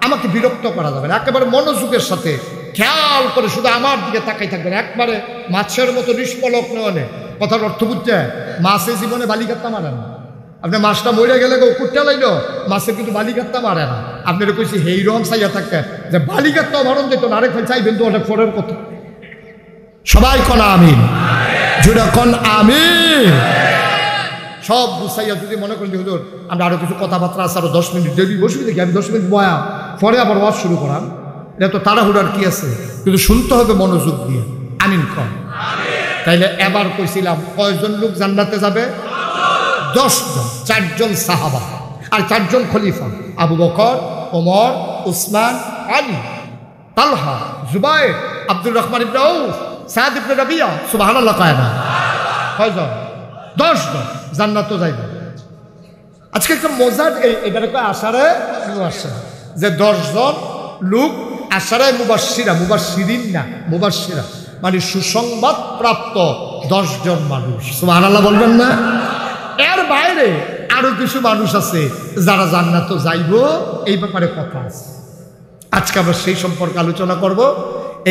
আমাকে বিরক্ত করা যাবে না, একেবারে মনোযোগের সাথে খেয়াল করে শুধু আমার দিকে তাকাই থাকবেন, একবারে মাছের মতো নিষ্পলক নয়। কথার অর্থ বুঝতে, মাছে জীবনে বালিকাত্তা মারে না। আপনি মাছটা মরে গেলে কুটটা লাইলো, মাছে কিন্তু বালিকাত্তা মারে না। আপনার কইছি হেই রকম চাইয়া থাকতে যে বালিকাত্তা মারণ যেত না, আরেক চাইবেন তো অনেক ফোরের কথা। সবাই কন আমিন, জুড়ে কন আমিন। সব বুঝাইয়া যদি মনে করেন যে হুজুর আমরা আরো কিছু কথাবার্তা আছে, আরো 10 মিনিট দেরি বসবি দেখি, আমি 10 মিনিট বয়া পরে আবার ওয়াজ শুরু করাম, এটা তো তাড়াহুড়ার কি আছে? কিন্তু শুনতে হবে মনোযোগ দিয়ে। আমিন কন। তাইলে এবার কইছিলাম কয়জন লোক জান্নাতে যাবে? 10 জন। 4 জন সাহাবা আর 4 জন খলিফা, আবু বকর, ওমর, উসমান, আলী, তালহা, জুবাইর, আব্দুর রহমান ইবনে আউফ, সাদ ইবনে রাবিয়া। সুবহানাল্লাহ কয় না? কয়জন? 10 জন জান্নাতে যাইবে। আজকে একটা মজার এবারে কয় আশারে মুবাশশিরা, যে 10 জন লোক আশারায়ে মুবাশশিরা, মুবাশশিরিন না, মুবাশশিরা মানে সুসংবাদ প্রাপ্ত 10 জন মানুষ। সুবহানাল্লাহ বলবেন না? এর বাইরে আরো কিছু মানুষ আছে যারা জান্নাতে যাইব, এই ব্যাপারে কথা আছে। আজকে আমরা সেই সম্পর্কে আলোচনা করব।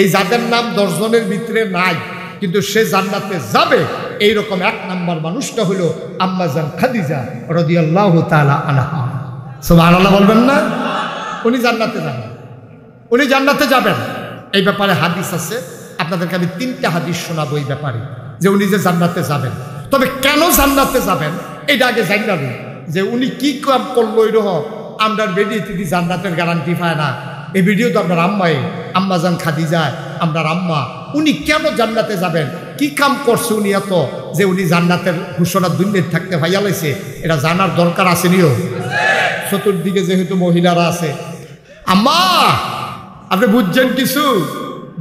এই যাদের নাম 10 জনের ভিতরে নাই কিন্তু সে জান্নাতে যাবে, এইরকম 1 নাম্বার মানুষটা হলো আম্মা জান খাদিজা রাদিয়াল্লাহু তাআলা আনহা। সুবহানাল্লাহ বলবেন না? উনি জান্নাতে যাবেন, উনি জান্নাতে যাবেন। এই ব্যাপারে হাদিস আছে, আপনাদেরকে আমি 3টা হাদিস শোনাবো এই ব্যাপারে, যে উনি যে জান্নাতে যাবেন। তবে কেন জান্নাতে যাবেন এটা আগে জানলাম, যে উনি কি কাম করলো এরকম আমরা বেরিয়ে তিনি জান্নাতের গ্যারান্টি পায় না। এই ভিডিও তো আপনার আম্মা জান খাদিজা, আমরা আম্মা, উনি কেন জান্নাতে যাবেন, কি কাম করছে উনি এত যে উনি জান্নাতের ঘোষণা দুনিয়ায় থাকতে ভাইয়া লাইছে, এটা জানার দরকার আসেনিও। চতুর্দিকে যেহেতু মহিলারা আছে, আম্মা আপনি বুঝছেন কিছু?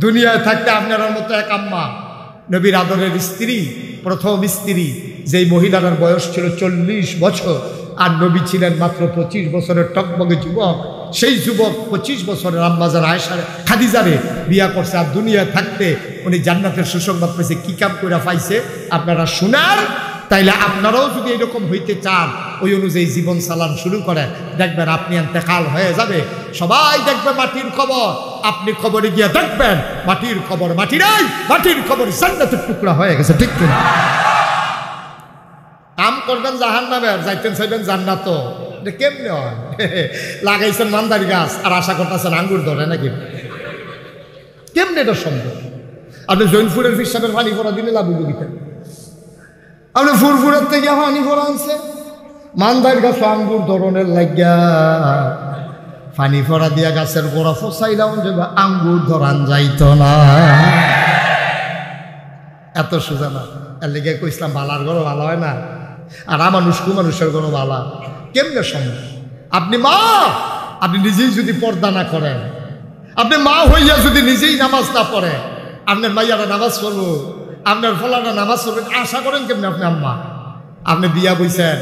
দুনিয়ায় থাকতে আপনার মতো এক আম্মা, নবীর আদরের স্ত্রী, প্রথম স্ত্রী, যেই মহিলার বয়স ছিল 40 বছর, আর নবী ছিলেন মাত্র 25 বছরের টকবগে যুবক। সেই যুবক 25 বছরের আম্মা জান আয়েশা খাদিজারে বিয়া করছে, আর দুনিয়ায় থাকতে উনি জান্নাতের সুসংবাদ পেয়েছে। কি কাম করে পাইছে আপনারা শুনার। তাইলে আপনারাও যদি এরকম হইতে চান, ওই অনুযায়ী জীবন চালান শুরু করেন, দেখবেন আপনি ইন্তেকাল হয়ে যাবে, সবাই দেখবে মাটির খবর, আপনি খবরে গিয়ে দেখবেন মাটির খবর মাটি নাই, মাটির খবর জান্নাতের টুকরা হয়ে গেছে। ঠিক কিনা? কাম করবেন জাহান্নামের, যাইতেন চাইবেন জান্নাত, এটা কেমনে হয়? লাগাইছেন মান্দারি গাছ আর আশা করতেছেন আঙ্গুর ধরে নাকি? কেমনে এটা সম্ভব? আপনি জৈনপুরের ফিসাবের পানি ভরা দিলে লাভ দিতেন, আপনি ফুরফুরের থেকে পানি ভরা আনছে, মান্দার গাছ আঙ্গুর ধরনের লাগিয়া পানি ভরা দিয়া গাছের গোড়া ফসাইলাম যে আঙ্গুর ধরান যাইত না। এত সোজা না। এর লেগে কইসলাম বালার গরো ভালো হয় না, আর মানুষের গরো বালা। কেমনে সম্ভব? আপনি মা, আপনি নিজেই যদি পর্দা না করেন, আপনি মা হইয়া যদি নিজেই নামাজ না পড়েন, আপনার মাইয়ারা নামাজ পড়বো, আপনার ফলাটা নামাজ পড়বেন, আশা করেন কেমনি আপনি আম্মা? আপনি বিয়া বইছেন,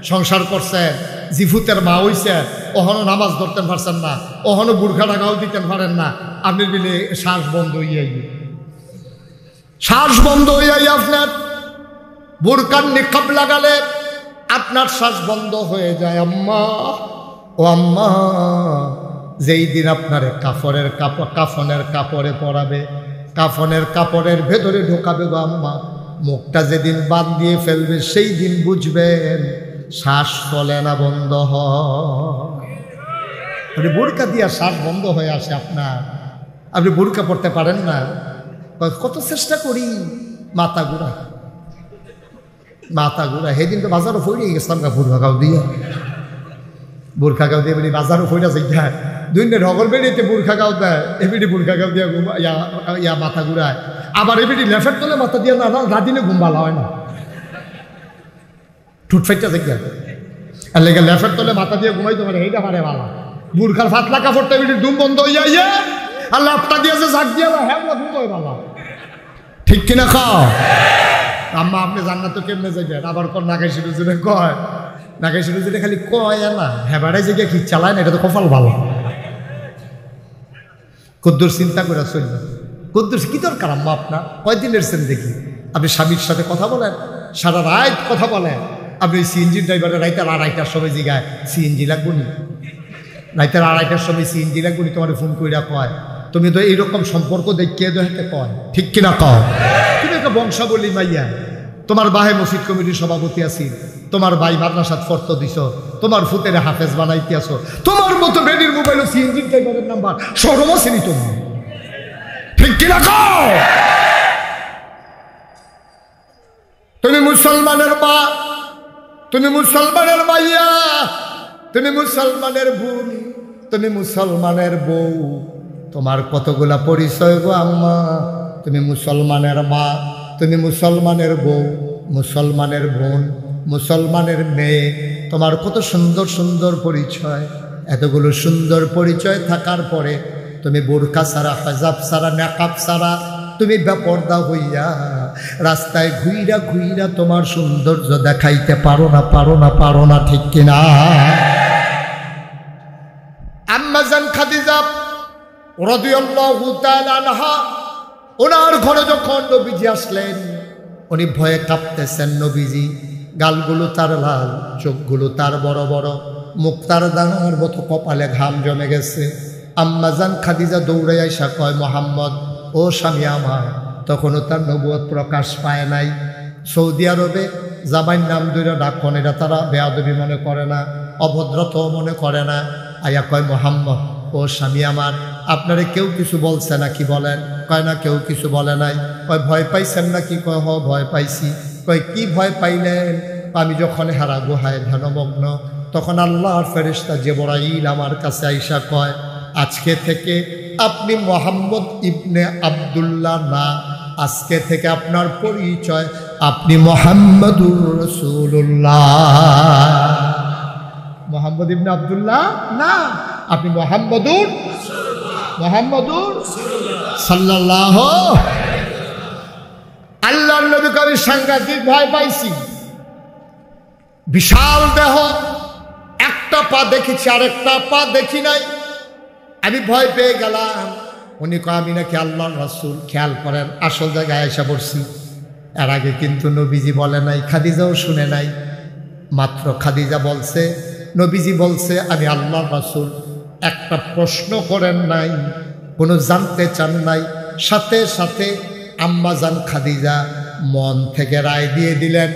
সংসার করছেন, জিফুতের মা হইছেন, ওহনো নামাজ ধরতেন পারছেন না, ওহনো বুর্খা টাকাও দিতেন পারেন না, আপনি বিলে শ্বাস বন্ধ হইয়াই, শ্বাস বন্ধ হইয়াই আপনার বুরকার নিকাব লাগালে আপনার শ্বাস বন্ধ হয়ে যায়। আম্মা, ও আম্মা, যেই দিন আপনারে কাফনের কাপড়ে পরাবে, কাফনের কাপড়ের ভেতরে ঢোকাবে গো আম্মা, মুখটা যেদিন বাদ দিয়ে ফেলবে সেই দিন বুঝবেন শ্বাস চলে না, বন্ধ হয়। বোরকা দিয়া শ্বাস বন্ধ হয়ে আসে আপনার, আপনি বোরকা পড়তে পারেন না। কত চেষ্টা করি, মাথা ঘুরা, মাথা ঘুরা। সেদিন তো বাজারও ফইরে গেছিলাম বোরখা গাও দিয়া, বোরখা গাও দিয়ে বলি বাজারও ফইরা যাই, দুই দিন রগল বেরিয়েতে বোরখা গাও দেয়, এবিডি বোরখা গাও দিয়া ইয়া মাথা ঘুরায়, আবার এবিডি লেফের তলে মাথা দিয়ে না রাদিনে ঘুম ভালো হয় না, ঠুট ফাইটা যাই আর লেগে লেফের তলে মাথা দিয়ে ঘুমাইতে পারে, এইটা পারে ভালো। বোরখার ফাতলা কাপড়টা এবিডি দুম বন্ধ হইয়া ইয়ে আর লাফটা দিয়েছে ঝাঁক দিয়ে হ্যাঁ ঘুম হয় ভালো, ঠিক কিনা খাও? আম্মা আপনি জান্নাত তো কেমনে যাইবেন? আবার কোন নাকাই শুরু জুড়ে কয়, নাকাই শুরু জুড়ে খালি কয় না, হ্যাঁ বেড়াই যে কি চালায় না, এটা তো কপাল ভালো। কদ্দুর চিন্তা করে চলবে, কদ্দুর কি দরকার আম্মা আপনার? কয়দিন এসছেন দেখি, আপনি স্বামীর সাথে কথা বলেন, সারা রাত কথা বলেন, আপনি সিএনজি ড্রাইভারের রাইতের 2:30টার সময় জিগায় সিএনজি লাগবো নি, রাইতের 2:30টার সময় সিএনজি লাগবো নি, তোমার ফোন কইরা কয়, তুমি তো এইরকম সম্পর্ক দেখিয়ে দেখতে কয়, ঠিক কিনা কও? তুমি একটা বংশাবলী মাইয়া, তোমার বাহে মসজিদ কমিটির সভাপতি আছি, তোমার ভাই মাদ্রাসাত ফর্ত দিছ, তোমার ফুতেরে হাফেজ বানাইতে আসো, তোমার মতো বেডির মোবাইল সিএনজি ড্রাইভারের নাম্বার সরম আছেনি তোমার, ঠিক কিনা কও? তুমি মুসলমানের মা, তুমি মুসলমানের মাইয়া, তুমি মুসলমানের বোন, তুমি মুসলমানের বউ, তোমার কতগুলা পরিচয় গো আম্মা। তুমি মুসলমানের মা, তুমি মুসলমানের বউ, মুসলমানের বোন, মুসলমানের মেয়ে, তোমার কত সুন্দর সুন্দর পরিচয়। এতগুলো সুন্দর পরিচয় থাকার পরে তুমি বোরকা ছাড়া, হেজাব ছাড়া, নেকাব ছাড়া তুমি বেপর্দা হইয়া রাস্তায় ঘুইরা ঘুইরা তোমার সৌন্দর্য দেখাইতে পারো না, পারো না, পারো না, ঠিক কিনা? আম্মা জান খাদিজা রাদিয়াল্লাহু তাআলা আনহা, ওনার ঘরে যখন নবীজি আসলেন, উনি ভয়ে কাঁপতেছেন। নবীজি গালগুলো তার লাল, চোখগুলো তার বড় বড়, মুখ তার দানার মতো, কপালে ঘাম জমে গেছে। আম্মা জান খাদিজা দৌড়ে আইসা কয়, মোহাম্মদ, ও স্বামী আমার। তখনও তার নবুয়ত প্রকাশ পায় নাই। সৌদি আরবে জামাইর নাম ধরে ডাকন, এটা তারা বেয়াদবি মনে করে না, অভদ্রতাও মনে করে না। আয়া কয়, মোহাম্মদ, ও স্বামী আমার, আপনারে কেউ কিছু বলছে নাকি? বলেন। কয় না, কেউ কিছু বলে নাই। কয়, ভয় পাইছেন নাকি? কয়, হ ভয় পাইছি। কয়, কি ভয় পাইলেন? আমি যখন হারা গুহায় ধ্যানমগ্ন, তখন আল্লাহর ফেরেশতা জিবরাইল আমার কাছে আইসা কয়, আজকে থেকে আপনি মোহাম্মদ ইবনে আব্দুল্লাহ না, আজকে থেকে আপনার পরিচয় আপনি মোহাম্মদুর রাসূলুল্লাহ। মোহাম্মদ ইবনে আব্দুল্লাহ না, আপনি মোহাম্মদুর সাল্লাল্লাহু। আল্লাহর নবীকে আমি সাংঘাতিক ভয় পাইছি। বিশাল দেহ, একটা পা দেখেছি, আরেকটা পা দেখি নাই। আমি ভয় পেয়ে গেলাম। উনি কয়, আমি নাকি আল্লাহর রাসূল। খেয়াল করেন, আসল জায়গায় এসে পড়ছি। এর আগে কিন্তু নবীজি বলে নাই, খাদিজাও শুনে নাই। মাত্র খাদিজা বলছে, নবীজি বলছে আমি আল্লাহর রাসূল। একটা প্রশ্ন করেন নাই, কোনো জানতে চান নাই। সাথে সাথে আম্মা জান খাদিজা মন থেকে রায় দিয়ে দিলেন,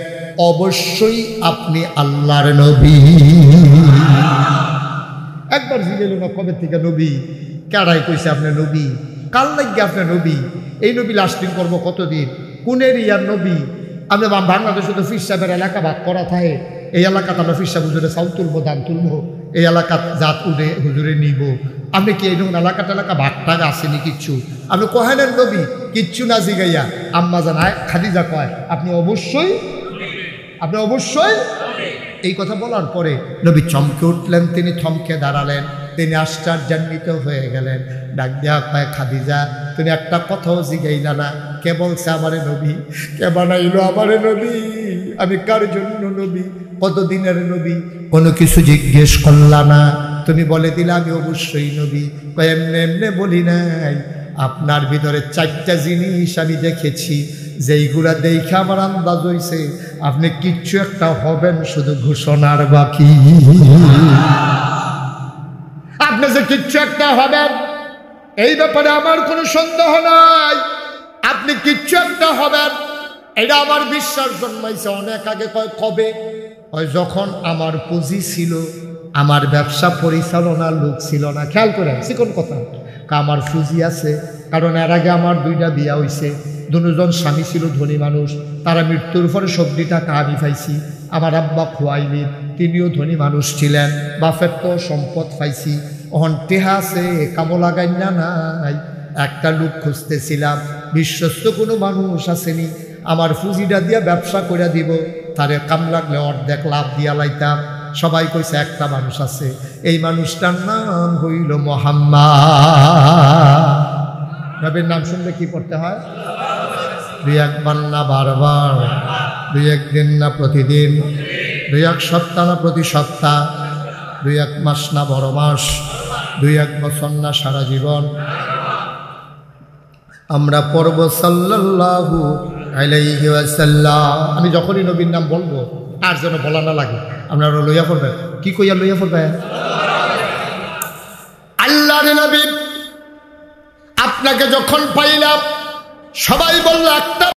অবশ্যই আপনি আল্লাহর নবী। একবার জিজ্ঞেস না, কবে থেকে নবী? কেডাই কইছে আপনি নবী? কাল লাগবে আপনার নবী? এই নবী লাস্টিং করবো কতদিন? কোন এরিয়ার নবী? আপনি বাংলাদেশে তো ফির সাহেবের এলাকা ভাগ করা থাকে। এই এলাকাতে আমরা ফির সাহেব হুজুরে চাউল তুলবো, দান তুলবো, এই এলাকা জাত উঠে হুজুরে নিব। আপনি কি এইরকম এলাকাটা ভাগ টাকা আসেনি কিচ্ছু? আপনি কহেনের নবী কিচ্ছু না জিগাইয়া আম্মা জানায় খাদিজা কয়, আপনি অবশ্যই এই কথা বলার পরে নবী চমকে উঠলেন, তিনি থমকে দাঁড়ালেন, তিনি আশ্চর্যান্বিত হয়ে গেলেন। ডাক দেওয়া কয়, খাদিজা তুমি একটা কথাও জিগাইলা না। কে বলছে আমারে নবী? কে বানাইলো আমারে নবী? আমি কার জন্য নবী? কতদিনের নবী? কোনো কিছু জিজ্ঞেস করলা না, তুমি বলে দিলা আমি অবশ্যই নবী। এমনি এমনি বলি নাই, আপনার ভিতরে 4টা জিনিস আমি দেখেছি, যেইগুলা দেখে আমার আন্দাজ হইছে আপনি কিচ্ছু একটা হবেন, শুধু ঘোষণার বাকি। আপনি যে কিচ্ছু একটা হবেন এই ব্যাপারে আমার কোনো সন্দেহ নাই। আপনি কিচ্ছু একটা হবেন এটা আমার বিশ্বাস জন্মাইছে অনেক আগে। কবে? যখন আমার পুঁজি ছিল, আমার ব্যবসা পরিচালনার লোক ছিল না। খেয়াল করেন চিকন কথা, আমার পুঁজি আছে, কারণ এর আগে আমার 2টা বিয়া হয়েছে, দুজন স্বামী ছিল ধনী মানুষ, তারা মৃত্যুর পরে সবজি টাকা আমি পাইছি। আমার আব্বা খোয়াইলি, তিনিও ধনী মানুষ ছিলেন, বাপের তো সম্পদ পাইছি। অহন টেহা আছে, কামো লাগাই না নাই। একটা লোক খুঁজতেছিলাম, বিশ্বস্ত কোনো মানুষ আসেনি, আমার পুঁজিটা দিয়া ব্যবসা করে দিব, তারে কাম লাগলে অর্ধেক লাভ দিয়া লাইতাম। সবাই কইছে একটা মানুষ আছে, এই মানুষটার নাম হইল মুহাম্মদ। নবীর নাম শুনলে কি করতে হয়? 2-1 না বারবার, 2-1 দিন না প্রতিদিন, 2-1 সপ্তাহ না প্রতি সপ্তাহ, 2-1 মাস না বড় মাস, 2-1 বছর না সারা জীবন। আমরা পড়ব সাল্লাল্লাহু আলাইহি ওয়াসাল্লাম। আমি যখনই নবীর নাম বলবো আর যেন বলা না লাগে, আপনারা লইয়া পড়বেন। কি কইয়া লইয়া পড়বেন? আল্লাহর নবী আপনাকে যখন পাইলাম সবাই বলল একটা